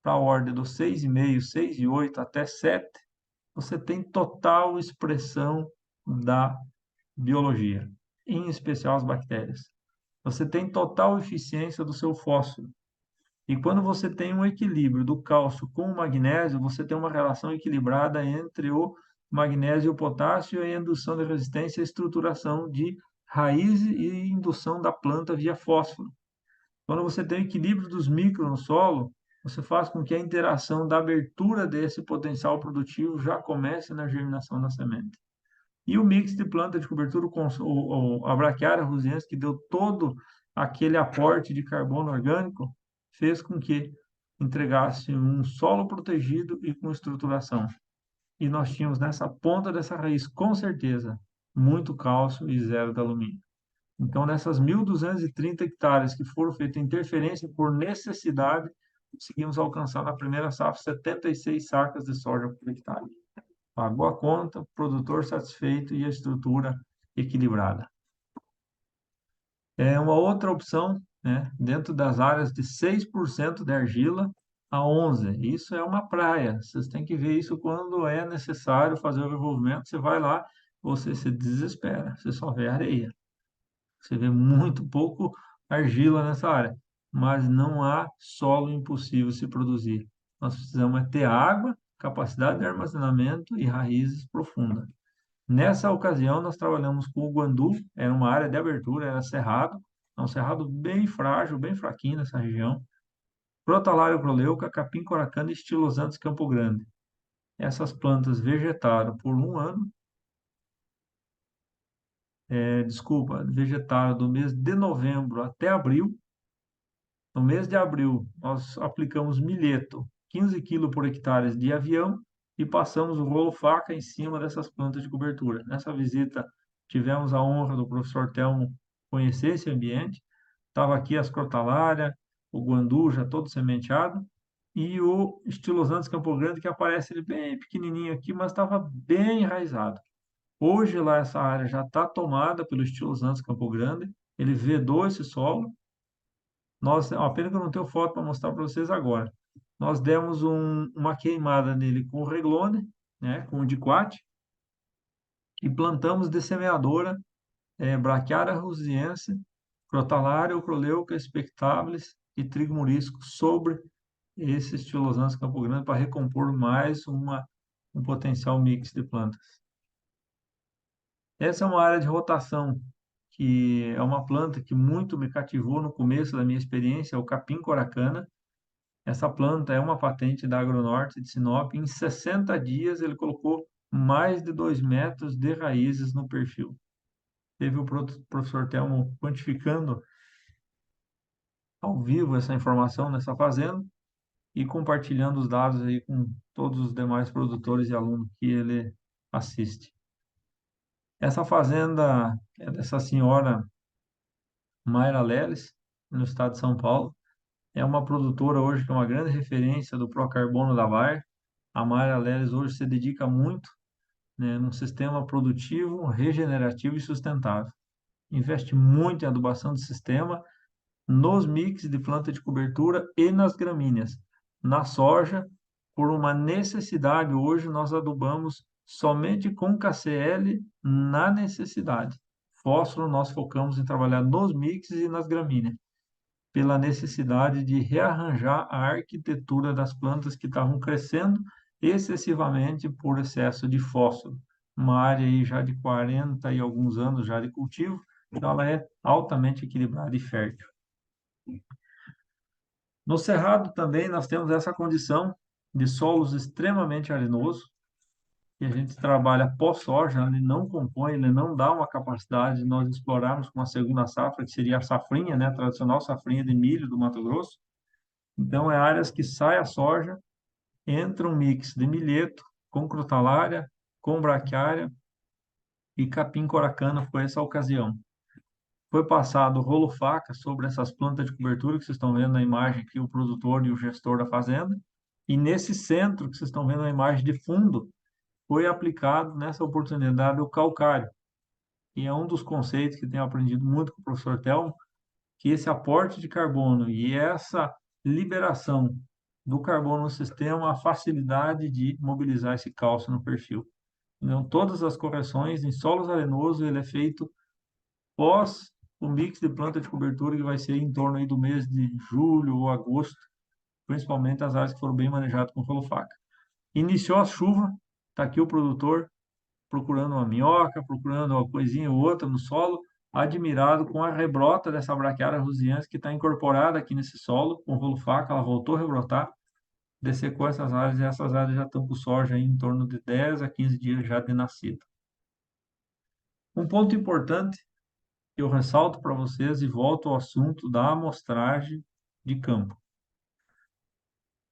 para a ordem dos 6,5, 6,8 até 7, você tem total expressão da biologia, em especial as bactérias. Você tem total eficiência do seu fósforo. E quando você tem um equilíbrio do cálcio com o magnésio, você tem uma relação equilibrada entre o magnésio e o potássio e a indução de resistência e estruturação de raiz e indução da planta via fósforo. Quando você tem o equilíbrio dos micros no solo, você faz com que a interação da abertura desse potencial produtivo já comece na germinação da semente. E o mix de planta de cobertura, a braquiária rusiensis, que deu todo aquele aporte de carbono orgânico, fez com que entregasse um solo protegido e com estruturação. E nós tínhamos nessa ponta dessa raiz, com certeza, muito cálcio e zero de alumínio. Então, nessas 1.230 hectares que foram feitas interferência por necessidade, conseguimos alcançar na primeira safra 76 sacas de soja por hectare. Pagou a conta, produtor satisfeito e a estrutura equilibrada. É uma outra opção, né, dentro das áreas de 6% de argila a 11%. Isso é uma praia. Vocês têm que ver isso quando é necessário fazer o revolvimento. Você vai lá, você se desespera, você só vê areia. Você vê muito pouco argila nessa área, mas não há solo impossível se produzir. nós precisamos ter água, capacidade de armazenamento e raízes profundas. Nessa ocasião, nós trabalhamos com o guandu, era uma área de abertura, era cerrado, é um cerrado bem frágil, bem fraquinho nessa região. Crotalária proleuca, capim coracana e estilosantes Campo Grande. Essas plantas vegetaram por um ano, vegetaram do mês de novembro até abril. No mês de abril, nós aplicamos milheto, 15 kg por hectare de avião, e passamos o rolo faca em cima dessas plantas de cobertura. Nessa visita, tivemos a honra do professor Telmo conhecer esse ambiente. Estava aqui as crotalária, o guandu já todo sementeado, e o estilosantes Campo Grande, que aparece ele bem pequenininho aqui, mas estava bem enraizado. Hoje lá essa área já está tomada pelo estilosantes Campo Grande, ele vedou esse solo. Nós, a pena que eu não tenho foto para mostrar para vocês agora. Nós demos uma queimada nele com o Reglone, né, com o Diquat, e plantamos de semeadora Braquiária rusiense, Crotalária, Ocroleuca, Expectabilis e Trigo Morisco sobre esse estilosantes Campo Grande para recompor mais um potencial mix de plantas. Essa é uma área de rotação, que é uma planta que muito me cativou no começo da minha experiência, é o capim coracana. Essa planta é uma patente da Agronorte de Sinop. Em 60 dias, ele colocou mais de 2 metros de raízes no perfil. Teve o professor Telmo quantificando ao vivo essa informação nessa fazenda e compartilhando os dados aí com todos os demais produtores e alunos que ele assiste. Essa fazenda é dessa senhora Mayra Leles, no estado de São Paulo. É uma produtora hoje que é uma grande referência do Procarbono da Bayer. A Mayra Leles hoje se dedica muito, né, num sistema produtivo, regenerativo e sustentável. Investe muito em adubação de sistema, nos mix de planta de cobertura e nas gramíneas. Na soja, por uma necessidade, hoje nós adubamos somente com KCl na necessidade. Fósforo nós focamos em trabalhar nos mix e nas gramíneas, pela necessidade de rearranjar a arquitetura das plantas que estavam crescendo excessivamente por excesso de fósforo. Uma área aí já de 40 e alguns anos já de cultivo, então ela é altamente equilibrada e fértil. No Cerrado também nós temos essa condição de solos extremamente arenosos, que a gente trabalha pós-soja, ele não compõe, ele não dá uma capacidade de nós explorarmos com a segunda safra, que seria a safrinha, né, a tradicional safrinha de milho do Mato Grosso. Então, é áreas que sai a soja, entra um mix de milheto com crotalária, com braquiária e capim coracana, foi essa a ocasião. Foi passado rolo faca sobre essas plantas de cobertura que vocês estão vendo na imagem aqui, o produtor e o gestor da fazenda. E nesse centro que vocês estão vendo na imagem de fundo, foi aplicado nessa oportunidade o calcário. E é um dos conceitos que tenho aprendido muito com o professor Telmo, que esse aporte de carbono e essa liberação do carbono no sistema, a facilidade de mobilizar esse cálcio no perfil. Então, todas as correções em solos arenosos, ele é feito pós o mix de planta de cobertura, que vai ser em torno aí do mês de julho ou agosto, principalmente as áreas que foram bem manejadas com rolo faca. Iniciou a chuva, está aqui o produtor procurando uma minhoca, procurando uma coisinha ou outra no solo, admirado com a rebrota dessa braquiária rusiense que está incorporada aqui nesse solo, com rolo faca, ela voltou a rebrotar, dessecou essas áreas e essas áreas já estão com soja aí em torno de 10 a 15 dias já de nascida. Um ponto importante que eu ressalto para vocês e volto ao assunto da amostragem de campo.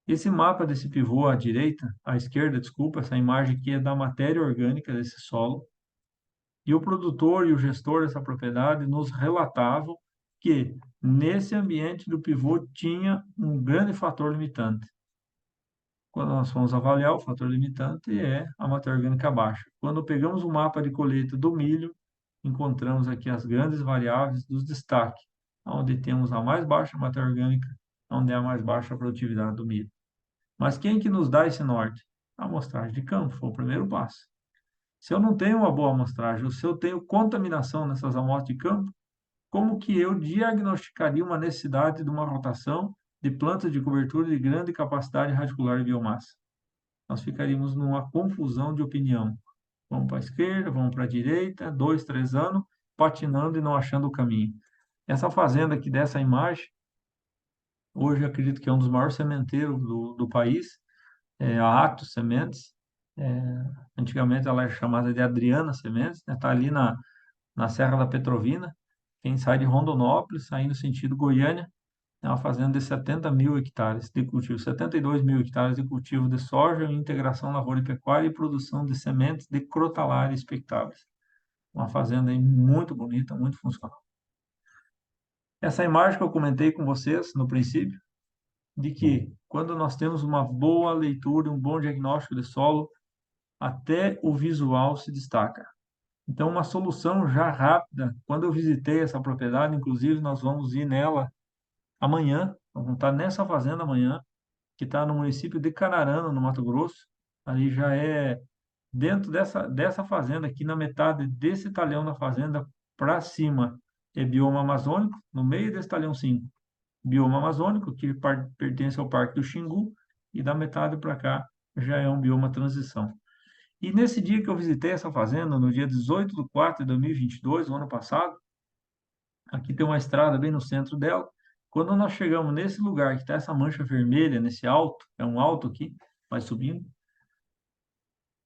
Esse mapa desse pivô à direita, à esquerda, desculpa, essa imagem aqui é da matéria orgânica desse solo. E o produtor e o gestor dessa propriedade nos relatavam que nesse ambiente do pivô tinha um grande fator limitante. Quando nós fomos avaliar, o fator limitante é a matéria orgânica baixa. Quando pegamos o mapa de colheita do milho, encontramos aqui as grandes variáveis dos destaques, onde temos a mais baixa matéria orgânica, onde é a mais baixa produtividade do milho. Mas quem que nos dá esse norte? A amostragem de campo, foi o primeiro passo. Se eu não tenho uma boa amostragem, ou se eu tenho contaminação nessas amostras de campo, como que eu diagnosticaria uma necessidade de uma rotação de plantas de cobertura de grande capacidade radicular de biomassa. Nós ficaríamos numa confusão de opinião. Vamos para a esquerda, vamos para a direita, 2, 3 anos, patinando e não achando o caminho. Essa fazenda aqui dessa imagem, hoje eu acredito que é um dos maiores sementeiros do país, é a Atos Sementes. É, antigamente ela era chamada de Adriana Sementes, né? Está ali na Serra da Petrovina. Quem sai de Rondonópolis, saindo sentido Goiânia, é uma fazenda de 70 mil hectares de cultivo, 72 mil hectares de cultivo de soja, integração lavoura e pecuária e produção de sementes de crotalária expectáveis. Uma fazenda aí muito bonita, muito funcional. Essa imagem que eu comentei com vocês no princípio, de que quando nós temos uma boa leitura, um bom diagnóstico de solo, até o visual se destaca. Então, uma solução já rápida. Quando eu visitei essa propriedade, inclusive, nós vamos ir nela amanhã, vamos estar nessa fazenda amanhã, que está no município de Canarana, no Mato Grosso. Ali já é dentro dessa fazenda, aqui na metade desse talhão da fazenda, para cima, é bioma amazônico, no meio desse talhão 5, bioma amazônico, que pertence ao Parque do Xingu, e da metade para cá já é um bioma transição. E nesse dia que eu visitei essa fazenda, no dia 18/4/2022, o ano passado, aqui tem uma estrada bem no centro dela. Quando nós chegamos nesse lugar que está essa mancha vermelha, nesse alto, é um alto aqui, vai subindo.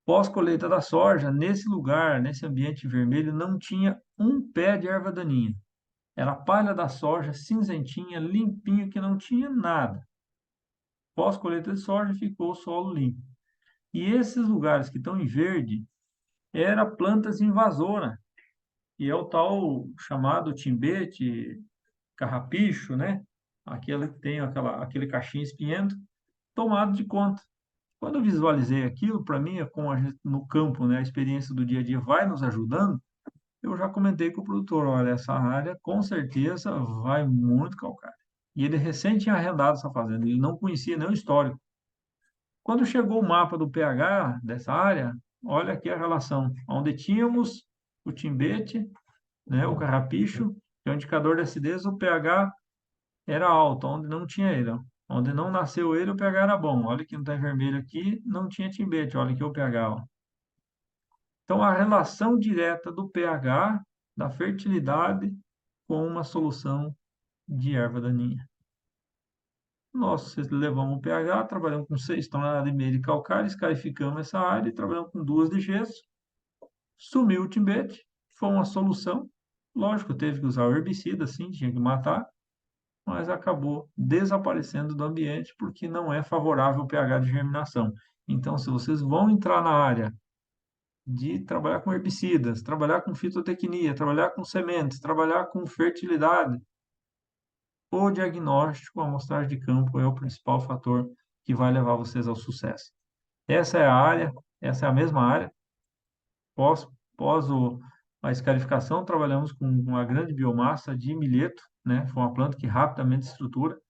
Pós-colheita da soja, nesse lugar, nesse ambiente vermelho, não tinha um pé de erva daninha. Era a palha da soja cinzentinha, limpinha, que não tinha nada. Pós-colheita de soja, ficou o solo limpo. E esses lugares que estão em verde, eram plantas invasoras, e é o tal chamado timbete, carrapicho, né? Aquele que tem aquele cachinho espinhento, tomado de conta. Quando eu visualizei aquilo, para mim, é como a gente no campo, né? A experiência do dia a dia vai nos ajudando. Eu já comentei com o produtor, olha, essa área com certeza vai muito calcário. E ele recém tinha arrendado essa fazenda, ele não conhecia nem o histórico. Quando chegou o mapa do pH dessa área, olha aqui a relação, onde tínhamos o timbete, né, o carrapicho, que é o indicador de acidez, o pH era alto, onde não tinha ele. Ó. Onde não nasceu ele, o pH era bom. Olha que não está em vermelho aqui, não tinha timbete, olha aqui o pH. Ó. Então, a relação direta do pH, da fertilidade, com uma solução de erva daninha. Nós levamos o pH, trabalhamos com 6,5 toneladas de calcário, escarificamos essa área e trabalhamos com 2 de gesso. Sumiu o timbete, foi uma solução. Lógico, teve que usar o herbicida, sim, tinha que matar, mas acabou desaparecendo do ambiente porque não é favorável o pH de germinação. Então, se vocês vão entrar na área de trabalhar com herbicidas, trabalhar com fitotecnia, trabalhar com sementes, trabalhar com fertilidade, o diagnóstico, a amostragem de campo é o principal fator que vai levar vocês ao sucesso. Essa é a área, essa é a mesma área. Pós, a escarificação, trabalhamos com uma grande biomassa de milheto, né? Foi uma planta que rapidamente estrutura.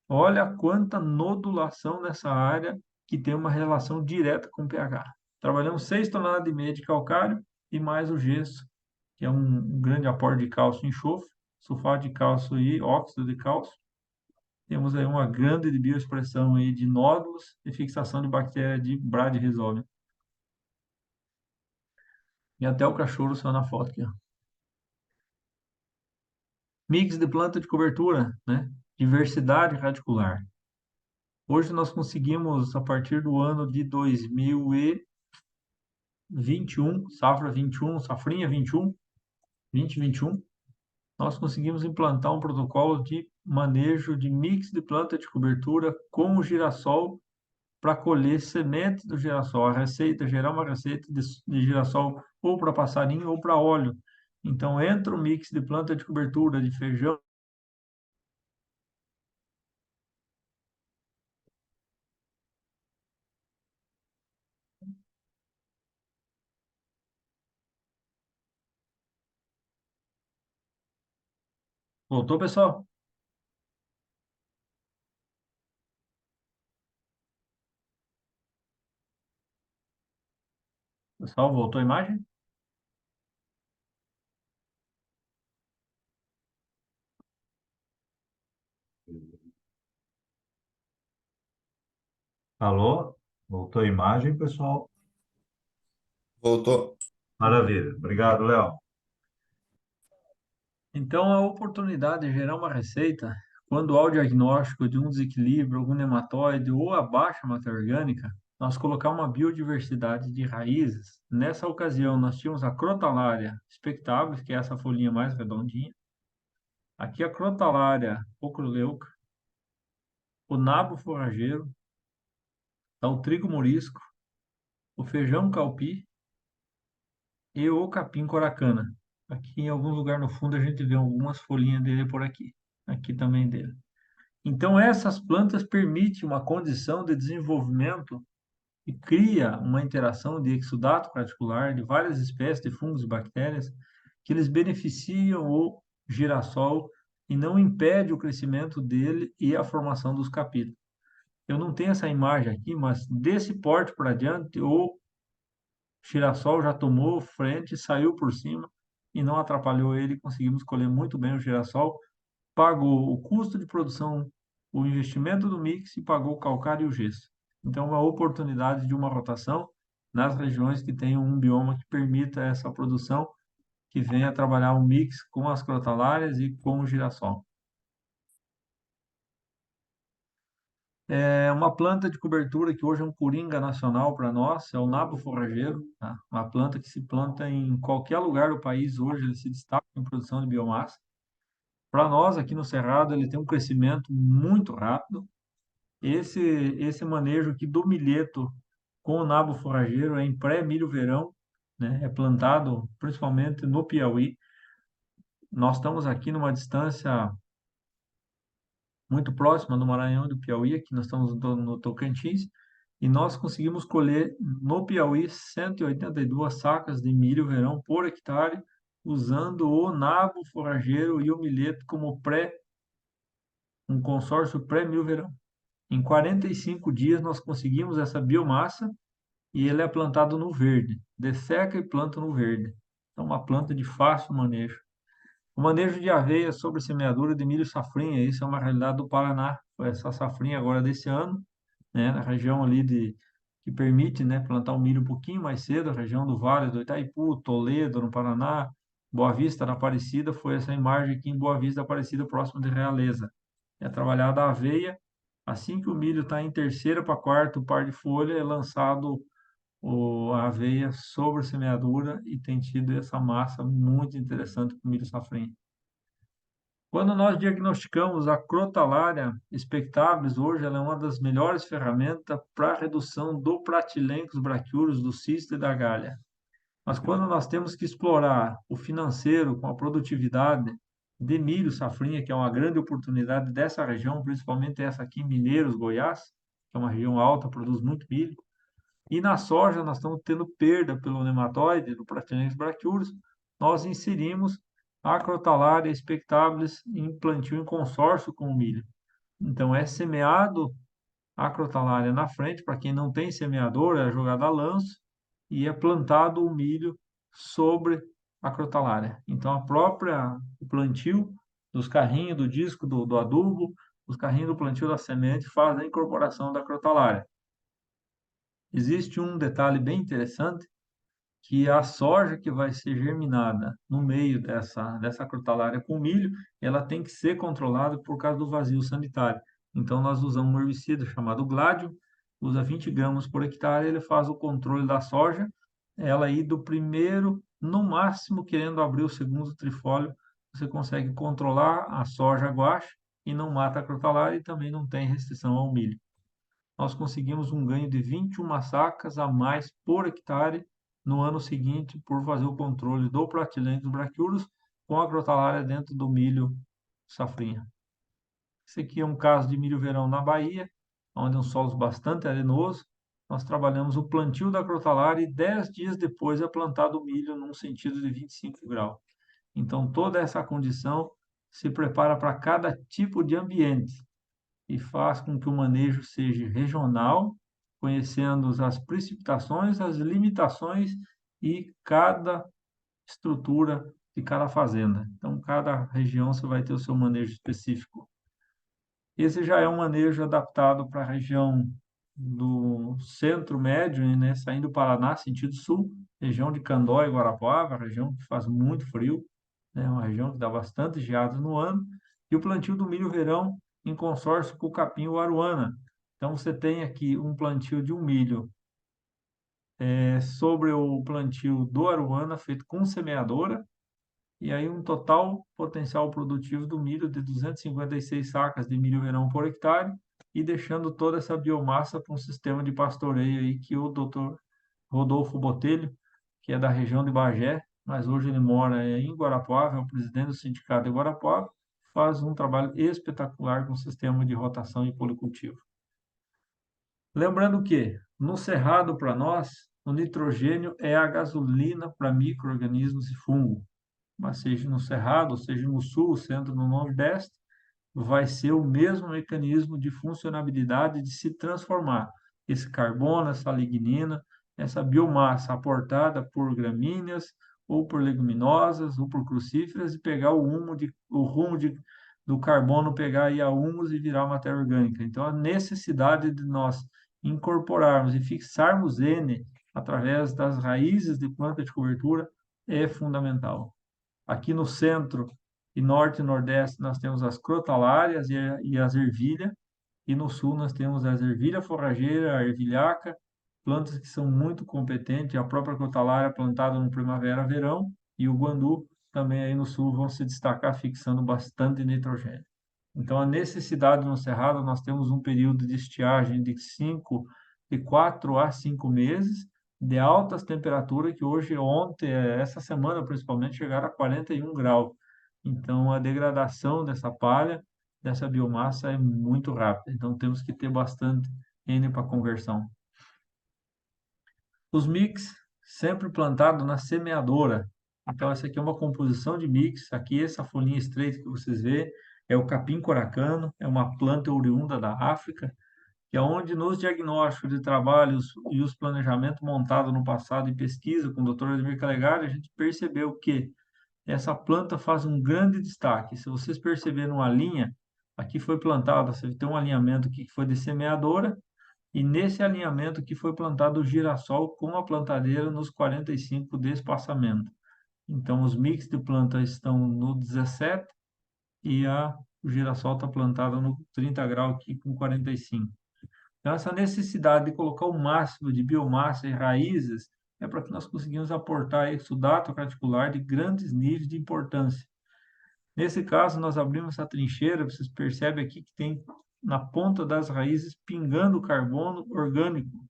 Olha quanta nodulação nessa área que tem uma relação direta com o pH. Trabalhamos 6,5 toneladas de calcário e mais o gesso, que é um grande aporte de cálcio e enxofre, sulfato de cálcio e óxido de cálcio. Temos aí uma grande bioexpressão aí de nódulos e fixação de bactéria de Bradyrhizobia. E até o cachorro saiu na foto aqui, ó. Mix de planta de cobertura, né? Diversidade radicular. Hoje nós conseguimos, a partir do ano de 2021, safra 21, safrinha 21, 2021, nós conseguimos implantar um protocolo de manejo de mix de planta de cobertura com o girassol para colher sementes do girassol. A receita, gerar uma receita de girassol ou para passarinho ou para óleo. Então, entra o mix de planta de cobertura de feijão. Voltou, pessoal? Pessoal, voltou a imagem? Alô? Voltou a imagem, pessoal? Voltou. Maravilha. Obrigado, Léo. Então, a oportunidade de gerar uma receita, quando há o diagnóstico de um desequilíbrio, algum nematóide ou a baixa matéria orgânica, nós colocar uma biodiversidade de raízes. Nessa ocasião, nós tínhamos a Crotalária spectabilis, que é essa folhinha mais redondinha. Aqui a Crotalária ocroleuca, o nabo forrageiro, tá o trigo morisco, o feijão calpi e o capim coracana. Aqui em algum lugar no fundo a gente vê algumas folhinhas dele por aqui. Aqui também dele. Então, essas plantas permitem uma condição de desenvolvimento e cria uma interação de exudato particular de várias espécies de fungos e bactérias que eles beneficiam o girassol e não impede o crescimento dele e a formação dos capítulos. Eu não tenho essa imagem aqui, mas desse porte para diante, o girassol já tomou frente, saiu por cima e não atrapalhou ele. Conseguimos colher muito bem o girassol, pagou o custo de produção, o investimento do mix e pagou o calcário e o gesso. Então, é uma oportunidade de uma rotação nas regiões que tenham um bioma que permita essa produção, que venha trabalhar um mix com as crotalárias e com o girassol. É uma planta de cobertura que hoje é um coringa nacional para nós, é o nabo forrageiro, tá? Uma planta que se planta em qualquer lugar do país hoje, ele se destaca em produção de biomassa. Para nós, aqui no Cerrado, ele tem um crescimento muito rápido. Esse manejo aqui do milheto com o nabo forrageiro é em pré-milho verão, né? É plantado principalmente no Piauí. Nós estamos aqui numa distância muito próxima do Maranhão e do Piauí, aqui nós estamos no Tocantins, e nós conseguimos colher no Piauí 182 sacas de milho verão por hectare, usando o nabo forrageiro e o milheto como um consórcio pré-milho verão. Em 45 dias nós conseguimos essa biomassa e ele é plantado no verde, desseca e planta no verde. É uma planta de fácil manejo. O manejo de aveia sobre semeadura de milho safrinha, isso é uma realidade do Paraná. Foi essa safrinha agora desse ano, né, na região ali que permite, né, plantar o milho um pouquinho mais cedo, a região do Vale do Itaipu, Toledo, no Paraná, Boa Vista, na Aparecida, foi essa imagem aqui em Boa Vista, Aparecida, próximo de Realeza. É trabalhada a aveia, assim que o milho está em terceira para quarto par de folha, é lançado a aveia sobre a semeadura e tem tido essa massa muito interessante para o milho safrinha. Quando nós diagnosticamos a Crotalária spectabilis, hoje ela é uma das melhores ferramentas para a redução do Pratylenchus brachiurus, do cisto e da galha. Mas quando nós temos que explorar o financeiro com a produtividade de milho safrinha, que é uma grande oportunidade dessa região, principalmente essa aqui em Mineiros, Goiás, que é uma região alta, produz muito milho, e na soja nós estamos tendo perda pelo nematóide, do Pratylenchus brachiurus, nós inserimos a Crotalária spectabilis em plantio em consórcio com o milho. Então é semeado a Crotalária na frente, para quem não tem semeador, é jogada a lanço, e é plantado o milho sobre a Crotalária. Então o plantio dos carrinhos do disco do adubo, os carrinhos do plantio da semente faz a incorporação da Crotalária. Existe um detalhe bem interessante, que a soja que vai ser germinada no meio dessa crotalária com milho, ela tem que ser controlada por causa do vazio sanitário. Então, nós usamos um herbicida chamado Gladium, usa 20 gramas por hectare, ele faz o controle da soja, ela aí do primeiro, no máximo, querendo abrir o segundo trifólio, você consegue controlar a soja guache e não mata a crotalária e também não tem restrição ao milho. Nós conseguimos um ganho de 21 sacas a mais por hectare no ano seguinte por fazer o controle do Pratylenchus brachiurus com a crotalária dentro do milho safrinha. Esse aqui é um caso de milho verão na Bahia, onde é um solo bastante arenoso. Nós trabalhamos o plantio da crotalária e 10 dias depois é plantado o milho num sentido de 25 graus. Então, toda essa condição se prepara para cada tipo de ambiente e faz com que o manejo seja regional, conhecendo as precipitações, as limitações e cada estrutura de cada fazenda. Então, cada região você vai ter o seu manejo específico. Esse já é um manejo adaptado para a região do centro-médio, né, saindo do Paraná, sentido sul, região de Candói e Guarapuava, região que faz muito frio, né, uma região que dá bastante geadas no ano, e o plantio do milho verão em consórcio com o capim Aruana. Então, você tem aqui um plantio de um milho sobre o plantio do Aruana, feito com semeadora, e aí um total potencial produtivo do milho de 256 sacas de milho verão por hectare, e deixando toda essa biomassa para um sistema de pastoreio aí que o doutor Rodolfo Botelho, que é da região de Bagé, mas hoje ele mora em Guarapuava, é o presidente do sindicato de Guarapuava, faz um trabalho espetacular com o sistema de rotação e policultivo. Lembrando que, no cerrado, para nós, o nitrogênio é a gasolina para micro-organismos e fungo, mas seja no cerrado, seja no sul, centro, no nordeste, vai ser o mesmo mecanismo de funcionabilidade de se transformar esse carbono, essa lignina, essa biomassa aportada por gramíneas ou por leguminosas ou por crucíferas e pegar o rumo do carbono, pegar aí a humus e virar matéria orgânica. Então, a necessidade de nós incorporarmos e fixarmos N através das raízes de planta de cobertura é fundamental. Aqui no centro e norte e nordeste nós temos as crotalárias e as ervilha, e no sul nós temos as ervilha forrageira, a ervilhaca, plantas que são muito competentes, a própria crotalária plantada no primavera-verão, e o guandu também aí no sul vão se destacar fixando bastante nitrogênio. Então, a necessidade no cerrado, nós temos um período de estiagem de 4 a 5 meses, de altas temperaturas, que hoje, ontem, essa semana principalmente, chegaram a 41 graus. Então, a degradação dessa palha, dessa biomassa, é muito rápida. Então, temos que ter bastante N para conversão. Os mix, sempre plantado na semeadora. Então, essa aqui é uma composição de mix. Aqui, essa folhinha estreita que vocês vê, é o capim coracano, é uma planta oriunda da África, que é onde nos diagnósticos de trabalhos e os planejamentos montados no passado em pesquisa com o Dr. Ademir Calegari, a gente percebeu que essa planta faz um grande destaque. Se vocês perceberam a linha, aqui foi plantada, você tem um alinhamento aqui que foi de semeadora, e nesse alinhamento que foi plantado o girassol com a plantadeira nos 45 de espaçamento. Então, os mix de plantas estão no 17 e o girassol está plantado no 30 graus aqui com 45. Então, essa necessidade de colocar o máximo de biomassa e raízes é para que nós conseguimos aportar exudato radicular de grandes níveis de importância. Nesse caso, nós abrimos essa trincheira, vocês percebem aqui que tem na ponta das raízes pingando carbono orgânico.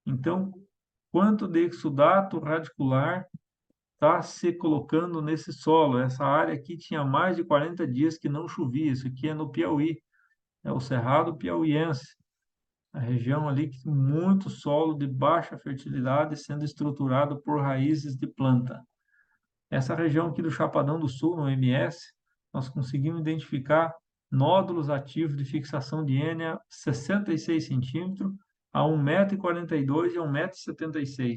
Então, quanto de exudato radicular está se colocando nesse solo? Essa área aqui tinha mais de 40 dias que não chovia. Isso aqui é no Piauí, é o Cerrado Piauiense, a região ali que tem muito solo de baixa fertilidade sendo estruturado por raízes de planta. Essa região aqui do Chapadão do Sul, no MS, nós conseguimos identificar nódulos ativos de fixação de N a 66 centímetros, a 1,42 m e a 1,76 m.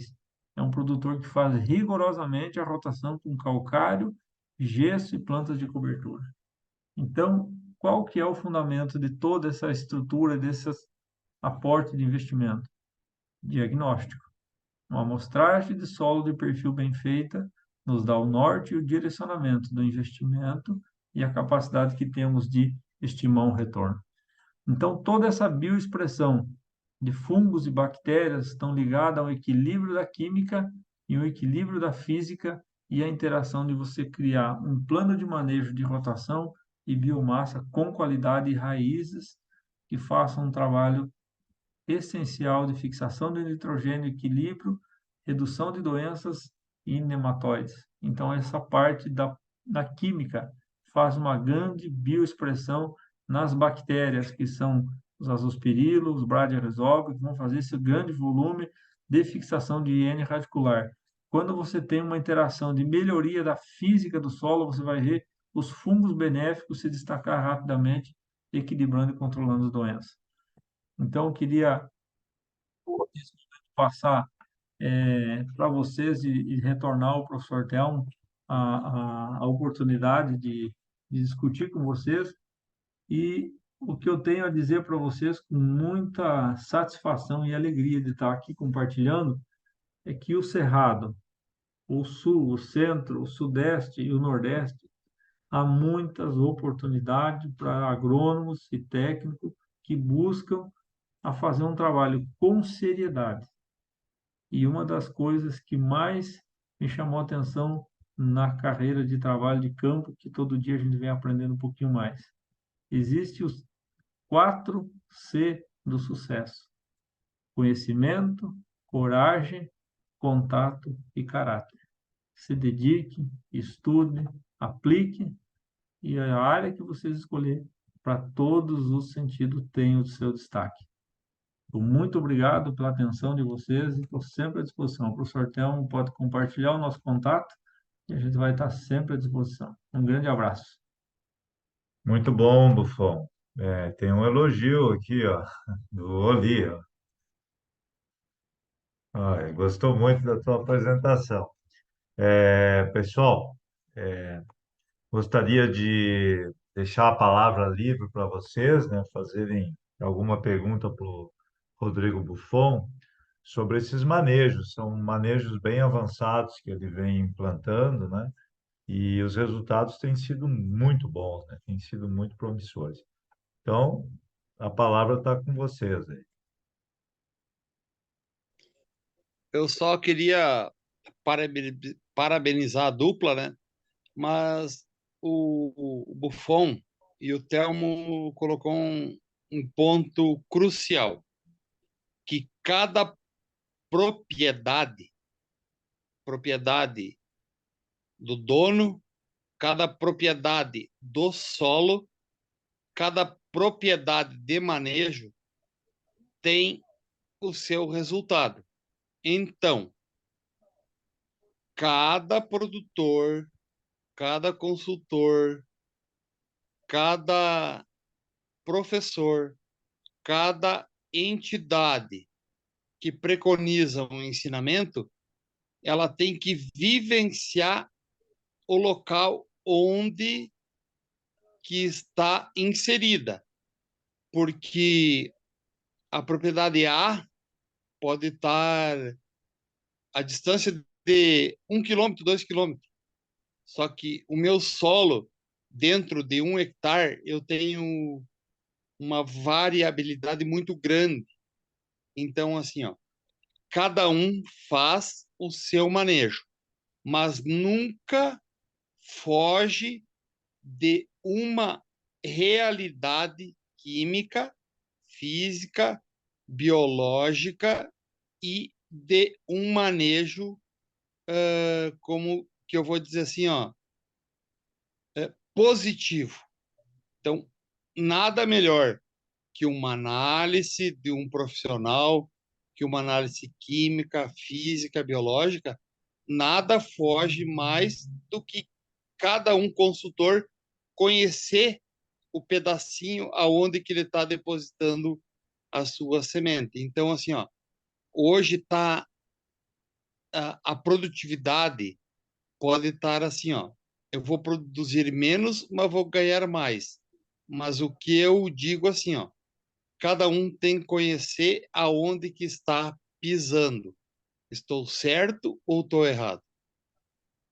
É um produtor que faz rigorosamente a rotação com calcário, gesso e plantas de cobertura. Então, qual que é o fundamento de toda essa estrutura, desses aportes de investimento? Diagnóstico. Uma amostragem de solo de perfil bem feita nos dá o norte e o direcionamento do investimento e a capacidade que temos de estimar um retorno. Então, toda essa bioexpressão de fungos e bactérias estão ligadas ao equilíbrio da química e ao equilíbrio da física e a interação de você criar um plano de manejo de rotação e biomassa com qualidade e raízes que façam um trabalho essencial de fixação de nitrogênio, equilíbrio, redução de doenças e nematóides. Então, essa parte da química faz uma grande bioexpressão nas bactérias, que são os azospirilos, os bradyrhizobium, que vão fazer esse grande volume de fixação de N radicular. Quando você tem uma interação de melhoria da física do solo, você vai ver os fungos benéficos se destacar rapidamente, equilibrando e controlando as doenças. Então, eu queria passar para vocês e retornar ao professor Telmo a oportunidade de discutir com vocês e O que eu tenho a dizer para vocês com muita satisfação e alegria de estar aqui compartilhando é que o Cerrado, o Sul, o Centro, o Sudeste e o Nordeste, há muitas oportunidades para agrônomos e técnicos que buscam a fazer um trabalho com seriedade. E uma das coisas que mais me chamou a atenção na carreira de trabalho de campo, que todo dia a gente vem aprendendo um pouquinho mais. Existem os 4C do sucesso: conhecimento, coragem, contato e caráter. Se dedique, estude, aplique e a área que vocês escolher, para todos os sentidos, tem o seu destaque. Muito obrigado pela atenção de vocês e estou sempre à disposição. O professor Telmo pode compartilhar o nosso contato e a gente vai estar sempre à disposição. Um grande abraço. Muito bom, Buffon. Tem um elogio aqui, ó, do Oli, ó. Olha, gostou muito da tua apresentação. Pessoal, gostaria de deixar a palavra livre para vocês, né, fazerem alguma pergunta para o Rodrigo Buffon sobre esses manejos. São manejos bem avançados que ele vem implantando, né? E os resultados têm sido muito bons, né? Têm sido muito promissores. Então, a palavra está com vocês aí. Eu só queria parabenizar a dupla, né? Mas o Buffon e o Telmo colocou um ponto crucial, que cada propriedade do dono, cada propriedade do solo, cada propriedade de manejo tem o seu resultado. Então, cada produtor, cada consultor, cada professor, cada entidade que preconiza um ensinamento, ela tem que vivenciar o local onde que está inserida, porque a propriedade A pode estar a distância de 1 quilômetro, 2 quilômetros. Só que o meu solo, dentro de 1 hectare, eu tenho uma variabilidade muito grande. Então, assim, ó, cada um faz o seu manejo, mas nunca foge de uma realidade química, física, biológica e de um manejo, como que eu vou dizer assim, ó, positivo. Então, nada melhor que uma análise de um profissional, que uma análise química, física, biológica, nada foge mais do que cada um consultor conhecer o pedacinho aonde que ele está depositando a sua semente. Então, assim, ó, hoje tá a produtividade pode estar assim, ó, eu vou produzir menos, mas vou ganhar mais. Mas o que eu digo assim, ó, cada um tem que conhecer aonde que está pisando. Estou certo ou estou errado?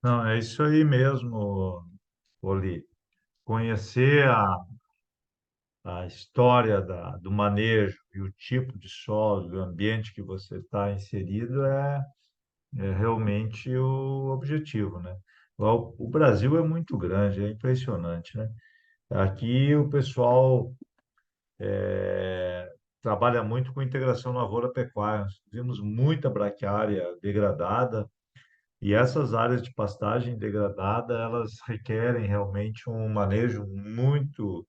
Não, é isso aí mesmo, Oli. Conhecer a história do manejo e o tipo de solo, do ambiente que você está inserido é realmente o objetivo, né? O Brasil é muito grande, é impressionante, né? Aqui o pessoal trabalha muito com integração lavoura-pecuária. Nós vimos muita braquiária degradada e essas áreas de pastagem degradada, elas requerem realmente um manejo muito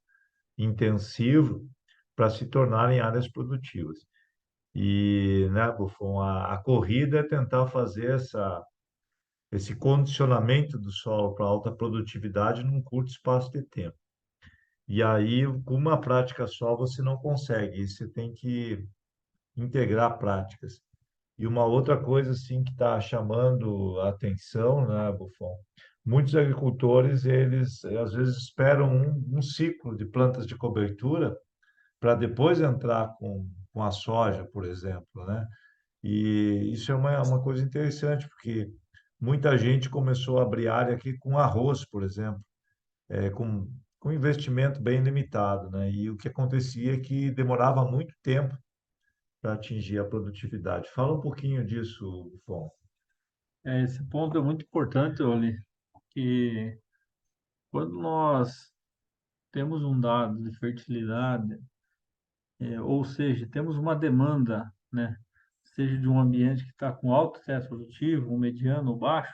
intensivo para se tornarem áreas produtivas. E, né, Buffon, a corrida é tentar fazer esse condicionamento do solo para alta produtividade num curto espaço de tempo. E aí, com uma prática só, você não consegue, você tem que integrar práticas. E uma outra coisa assim que está chamando a atenção, né, Buffon? Muitos agricultores, eles às vezes esperam um ciclo de plantas de cobertura para depois entrar com a soja, por exemplo, né? E isso é uma coisa interessante, porque muita gente começou a abrir área aqui com arroz, por exemplo, com investimento bem limitado, né? E o que acontecia é que demorava muito tempo para atingir a produtividade. Fala um pouquinho disso, Bom. Esse ponto é muito importante, Oli, que quando nós temos um dado de fertilidade, ou seja, temos uma demanda, né, seja de um ambiente que está com alto teto produtivo, um mediano ou baixo,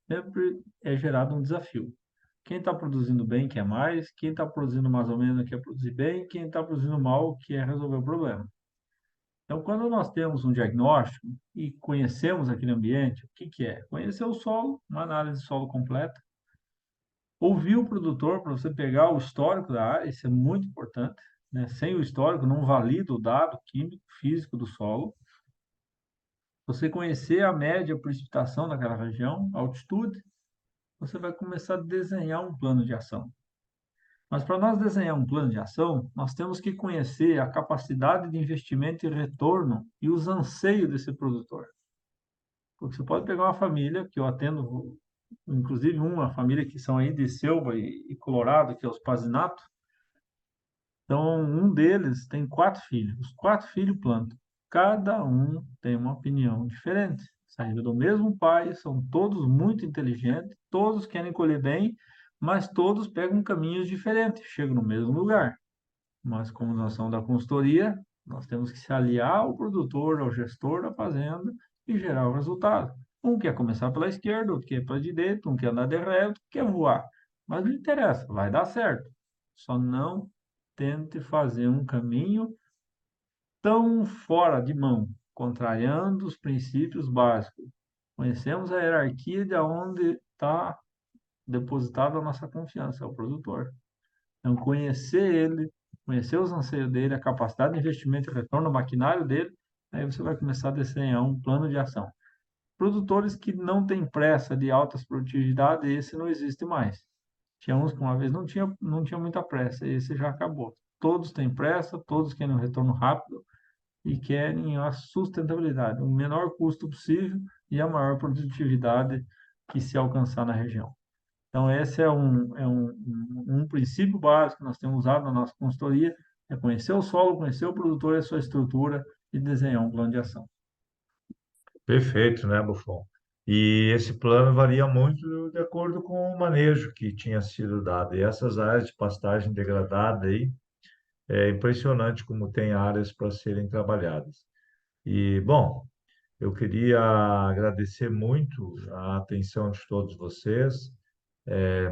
sempre é gerado um desafio. Quem está produzindo bem quer mais, quem está produzindo mais ou menos quer produzir bem, quem está produzindo mal quer resolver o problema. Então, quando nós temos um diagnóstico e conhecemos aquele ambiente, o que que é? Conhecer o solo, uma análise de solo completa, ouvir o produtor para você pegar o histórico da área, isso é muito importante, né? Sem o histórico, não valida o dado químico, físico do solo. Você conhecer a média precipitação daquela região, a altitude, você vai começar a desenhar um plano de ação. Mas para nós desenhar um plano de ação, nós temos que conhecer a capacidade de investimento e retorno e os anseios desse produtor. Porque você pode pegar uma família, que eu atendo, inclusive uma família que são aí de Selva e Colorado, que é os Pazinato. Então, um deles tem 4 filhos. Os 4 filhos plantam. Cada um tem uma opinião diferente. Saíram do mesmo pai, são todos muito inteligentes, todos querem colher bem, mas todos pegam caminhos diferentes, chegam no mesmo lugar. Mas como nós somos da consultoria, nós temos que se aliar ao produtor, ao gestor da fazenda e gerar o resultado. Um quer começar pela esquerda, outro quer pela direita, um quer andar de ré, outro quer voar. Mas não interessa, vai dar certo. Só não tente fazer um caminho tão fora de mão, contrariando os princípios básicos. Conhecemos a hierarquia de onde está depositada a nossa confiança, é o produtor. Então, conhecer ele, conhecer os anseios dele, a capacidade de investimento e retorno no maquinário dele, aí você vai começar a desenhar um plano de ação. Produtores que não têm pressa de altas produtividades, esse não existe mais. Tinha uns que uma vez não tinha muita pressa, esse já acabou. Todos têm pressa, todos querem um retorno rápido e querem a sustentabilidade, o menor custo possível e a maior produtividade que se alcançar na região. Então, esse é um princípio básico que nós temos usado na nossa consultoria, é conhecer o solo, conhecer o produtor e a sua estrutura e desenhar um plano de ação. Perfeito, né, Buffon? E esse plano varia muito de acordo com o manejo que tinha sido dado. E essas áreas de pastagem degradada aí, é impressionante como tem áreas para serem trabalhadas. E, bom, eu queria agradecer muito a atenção de todos vocês.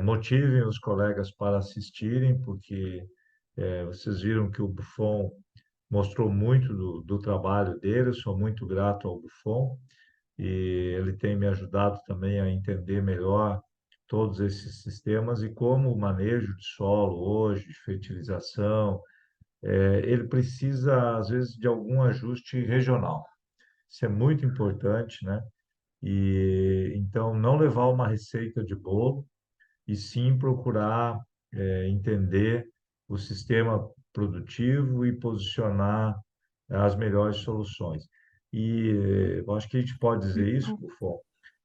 Motivem os colegas para assistirem, porque vocês viram que o Buffon mostrou muito do trabalho dele. Eu sou muito grato ao Buffon e ele tem me ajudado também a entender melhor todos esses sistemas e como o manejo de solo hoje, de fertilização, ele precisa, às vezes, de algum ajuste regional. Isso é muito importante, né? E então não levar uma receita de bolo e sim procurar entender o sistema produtivo e posicionar as melhores soluções. E eu acho que a gente pode dizer isso, Bufon,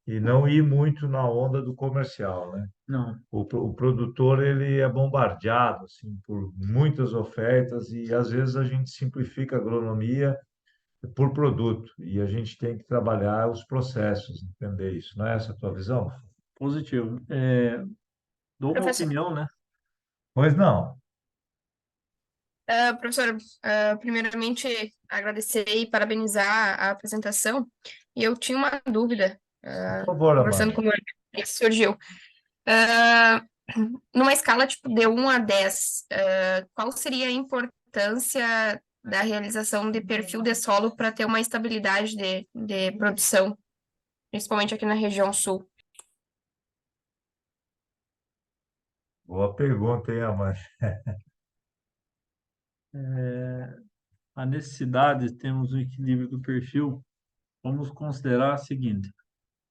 e não ir muito na onda do comercial, né? Não, O produtor ele é bombardeado assim por muitas ofertas e às vezes a gente simplifica a agronomia por produto e a gente tem que trabalhar os processos, entender isso. Não é essa a tua visão? positivo. Dou uma Professor, opinião, né? Pois não. professor, primeiramente agradecer e parabenizar a apresentação. E eu tinha uma dúvida, Por favor, conversando com Amanda. o meu amigo, que surgiu. Ah, numa escala tipo de 1 a 10, qual seria a importância da realização de perfil de solo para ter uma estabilidade de produção, principalmente aqui na região sul? Boa pergunta, hein, Amanda? A necessidade, temos o equilíbrio do perfil. Vamos considerar a seguinte: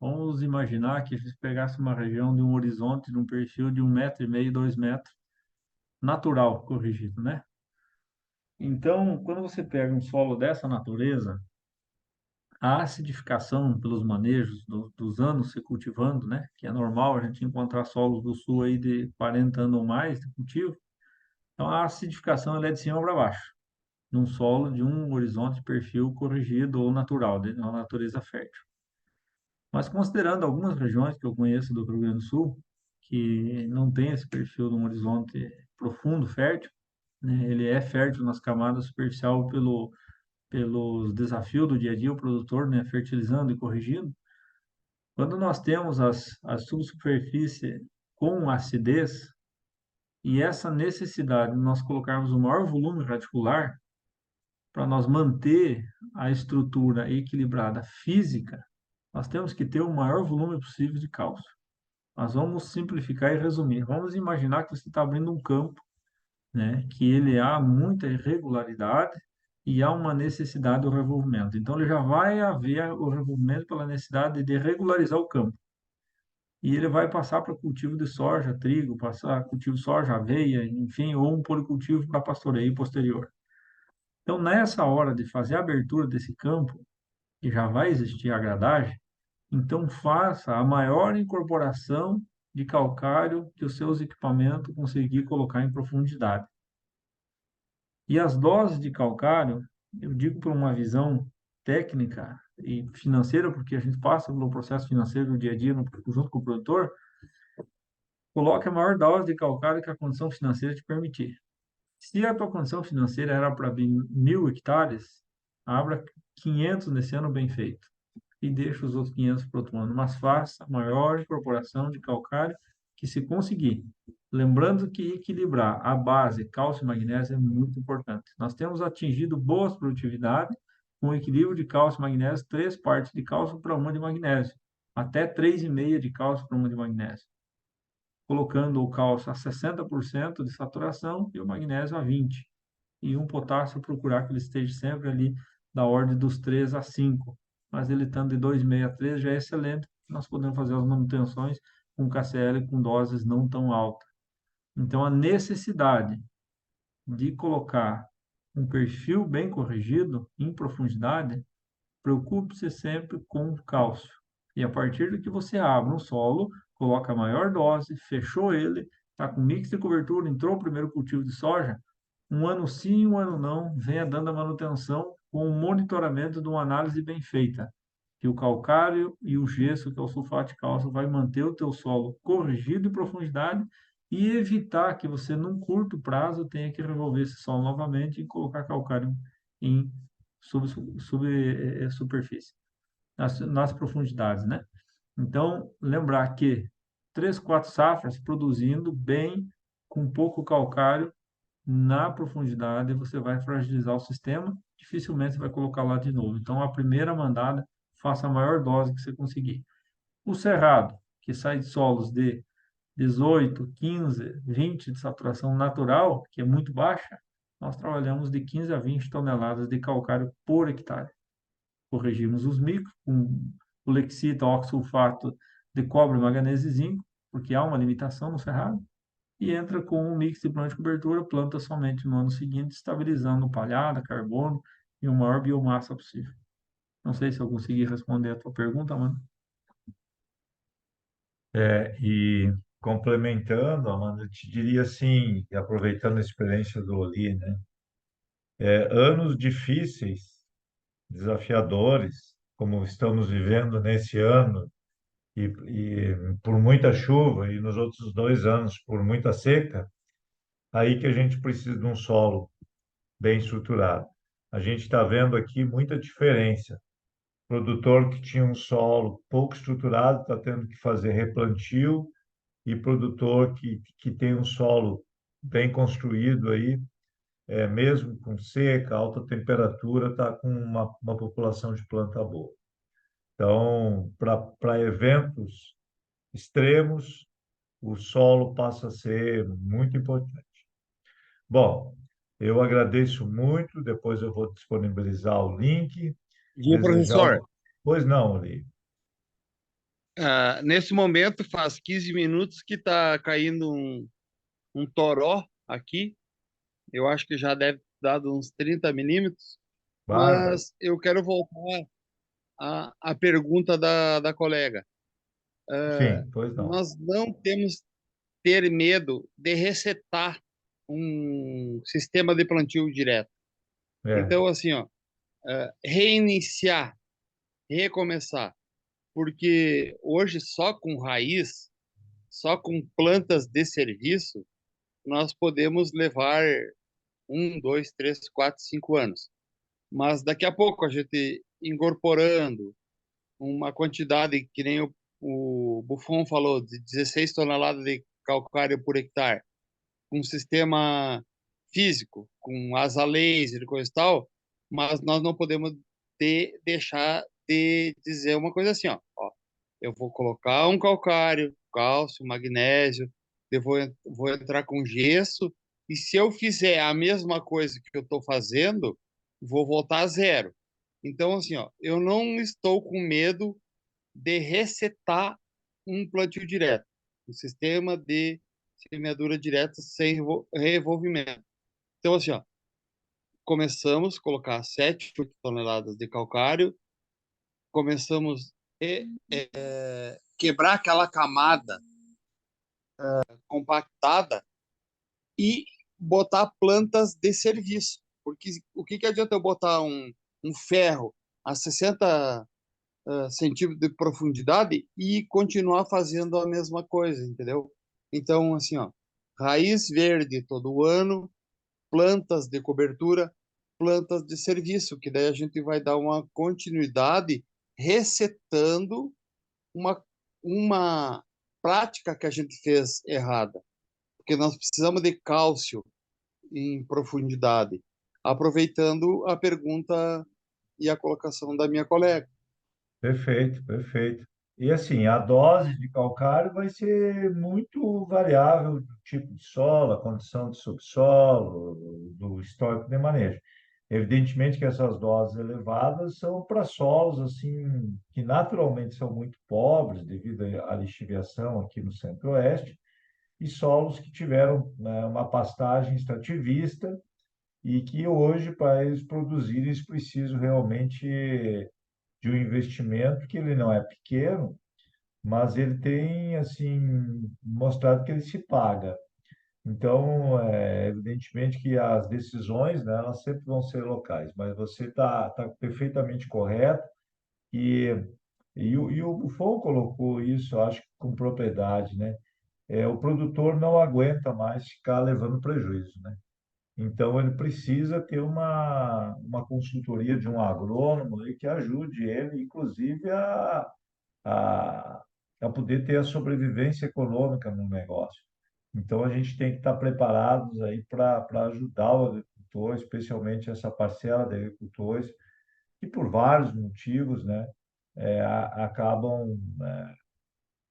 vamos imaginar que se pegasse uma região de um horizonte, de um perfil de 1,5 m, 2 metros, natural, corrigido, né? Então, quando você pega um solo dessa natureza, a acidificação pelos manejos dos anos se cultivando, né? Que é normal a gente encontrar solos do sul aí de 40 anos ou mais de cultivo. Então, a acidificação ela é de cima para baixo, num solo de um horizonte de perfil corrigido ou natural, de uma natureza fértil. Mas considerando algumas regiões que eu conheço do Rio Grande do Sul, que não tem esse perfil de um horizonte profundo, fértil, né? Ele é fértil nas camadas superficial pelos desafios do dia a dia, o produtor, né, fertilizando e corrigindo. Quando nós temos a subsuperfície com acidez e essa necessidade de nós colocarmos o maior volume radicular para nós manter a estrutura equilibrada física, nós temos que ter o maior volume possível de cálcio. Nós vamos simplificar e resumir. Vamos imaginar que você está abrindo um campo, né, que ele há muita irregularidade e há uma necessidade do revolvimento. Então, ele já vai haver o revolvimento pela necessidade de regularizar o campo. E ele vai passar para cultivo de soja, trigo, passar cultivo de soja, aveia, enfim, ou um policultivo para pastoreio posterior. Então, nessa hora de fazer a abertura desse campo, que já vai existir a gradagem, então faça a maior incorporação de calcário que os seus equipamentos conseguir colocar em profundidade. E as doses de calcário, eu digo por uma visão técnica e financeira, porque a gente passa pelo processo financeiro do dia a dia junto com o produtor, coloque a maior dose de calcário que a condição financeira te permitir. Se a tua condição financeira era para 1.000 hectares, abra 500 nesse ano bem feito e deixa os outros 500 para outro ano, mas faça a maior incorporação de calcário que se conseguir. Lembrando que equilibrar a base cálcio e magnésio é muito importante. Nós temos atingido boas produtividades com o equilíbrio de cálcio e magnésio, 3 partes de cálcio para 1 de magnésio, até 3,5 de cálcio para 1 de magnésio, colocando o cálcio a 60% de saturação e o magnésio a 20%. E um potássio procurar que ele esteja sempre ali da ordem dos 3 a 5, mas ele estando de 2,5 a 3 já é excelente. Nós podemos fazer as manutenções com KCl com doses não tão altas. Então, a necessidade de colocar um perfil bem corrigido em profundidade, preocupe-se sempre com o cálcio. E a partir do que você abre um solo, coloca a maior dose, fechou ele, está com mix de cobertura, entrou o primeiro cultivo de soja, um ano sim, um ano não, venha dando a manutenção com o monitoramento de uma análise bem feita. Que o calcário e o gesso, que é o sulfato de cálcio, vai manter o teu solo corrigido em profundidade e evitar que você, num curto prazo, tenha que revolver esse solo novamente e colocar calcário em superfície, nas profundidades, né? Então, lembrar que 3, 4 safras produzindo bem, com pouco calcário, na profundidade, você vai fragilizar o sistema, dificilmente você vai colocar lá de novo. Então, a primeira mandada, faça a maior dose que você conseguir. O cerrado, que sai de solos de 18, 15, 20 de saturação natural, que é muito baixa, nós trabalhamos de 15 a 20 toneladas de calcário por hectare. Corrigimos os micros com o lexita, oxsulfato de cobre, manganês e zinco, porque há uma limitação no cerrado, e entra com um mix de planta de cobertura, planta somente no ano seguinte, estabilizando palhada, carbono e a maior biomassa possível. Não sei se eu consegui responder a tua pergunta, mano. E complementando, Amanda, eu te diria assim, e aproveitando a experiência do Oli, né? Anos difíceis, desafiadores, como estamos vivendo nesse ano, e por muita chuva, e nos outros 2 anos por muita seca, aí que a gente precisa de um solo bem estruturado. A gente está vendo aqui muita diferença. Produtor que tinha um solo pouco estruturado está tendo que fazer replantio, e produtor que tem um solo bem construído aí, mesmo com seca, alta temperatura, está com uma população de planta boa. Então, para eventos extremos, o solo passa a ser muito importante. Bom, eu agradeço muito, depois eu vou disponibilizar o link, Viu, desejar professor? Pois não, Oli. Nesse momento, faz 15 minutos que está caindo um toró aqui. Eu acho que já deve dado uns 30 milímetros, Bárbaro. mas eu quero voltar à pergunta da colega. Sim, pois não. Nós não temos que ter medo de resetar um sistema de plantio direto. É, Então, assim, ó, reiniciar, recomeçar, porque hoje só com raiz, só com plantas de serviço, nós podemos levar 1, 2, 3, 4, 5 anos. Mas daqui a pouco a gente incorporando uma quantidade, que nem o Buffon falou, de 16 toneladas de calcário por hectare, um sistema físico, com asa laser e coisa e tal, mas nós não podemos deixar de dizer uma coisa assim, ó, eu vou colocar um calcário, cálcio, magnésio, vou entrar com gesso, e se eu fizer a mesma coisa que eu estou fazendo, vou voltar a zero. Então, assim, ó, eu não estou com medo de resetar um plantio direto, um sistema de semeadura direta sem revolvimento. Então, assim, ó, começamos a colocar 7, 8 toneladas de calcário, começamos a quebrar aquela camada compactada e botar plantas de serviço. Porque o que adianta eu botar um ferro a 60 centímetros de profundidade e continuar fazendo a mesma coisa, entendeu? Então, assim, ó, raiz verde todo ano, plantas de cobertura, plantas de serviço, que daí a gente vai dar uma continuidade resetando uma, uma prática que a gente fez errada, porque nós precisamos de cálcio em profundidade, aproveitando a pergunta e a colocação da minha colega. perfeito, perfeito. E assim, a dose de calcário vai ser muito variável do tipo de solo, a condição de subsolo, do histórico de manejo. Evidentemente que essas doses elevadas são para solos assim que naturalmente são muito pobres devido à lixiviação aqui no Centro-Oeste e solos que tiveram, né, uma pastagem extrativista e que hoje, para eles produzirem, eles precisam realmente de um investimento que ele não é pequeno, mas ele tem assim mostrado que ele se paga. Então, evidentemente que as decisões, né, elas sempre vão ser locais, mas você tá perfeitamente correto e, o Buffon colocou isso, eu acho que com propriedade, né? O produtor não aguenta mais ficar levando prejuízo, né? Então, ele precisa ter uma consultoria de um agrônomo aí que ajude ele, inclusive, a, a poder ter a sobrevivência econômica no negócio. Então, a gente tem que estar preparados aí para ajudar o agricultor, especialmente essa parcela de agricultores, que por vários motivos, né, acabam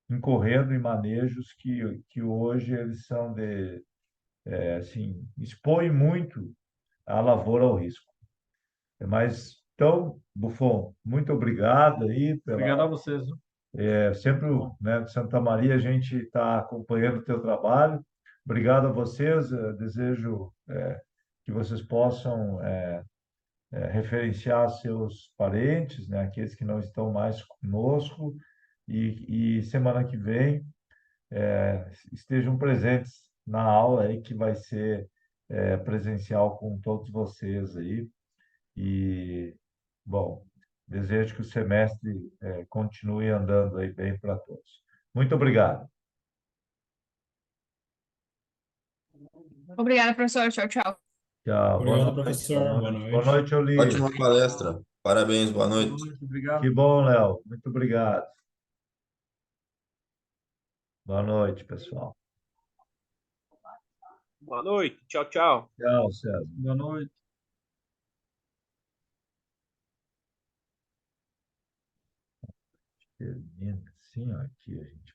incorrendo em manejos que hoje eles são assim, expõem muito a lavoura ao risco. Mas, então, Buffon, muito obrigado aí Obrigado a vocês, viu? sempre, né, de Santa Maria, a gente está acompanhando o teu trabalho. Obrigado a vocês. Desejo que vocês possam referenciar seus parentes, né, aqueles que não estão mais conosco, e semana que vem estejam presentes na aula aí que vai ser presencial com todos vocês aí. E, bom, desejo que o semestre continue andando aí bem para todos. Muito obrigado. Obrigada, professor. Tchau, tchau. Tchau. Boa Obrigado, noite. Boa professor. Boa noite. Boa noite. noite, Euli. Ótima palestra. Parabéns, boa Boa noite. noite, obrigado. Que bom, Léo. Muito obrigado. Boa noite, pessoal. Boa noite. Tchau, tchau. Tchau, César. Boa noite. Termina assim, ó, aqui a gente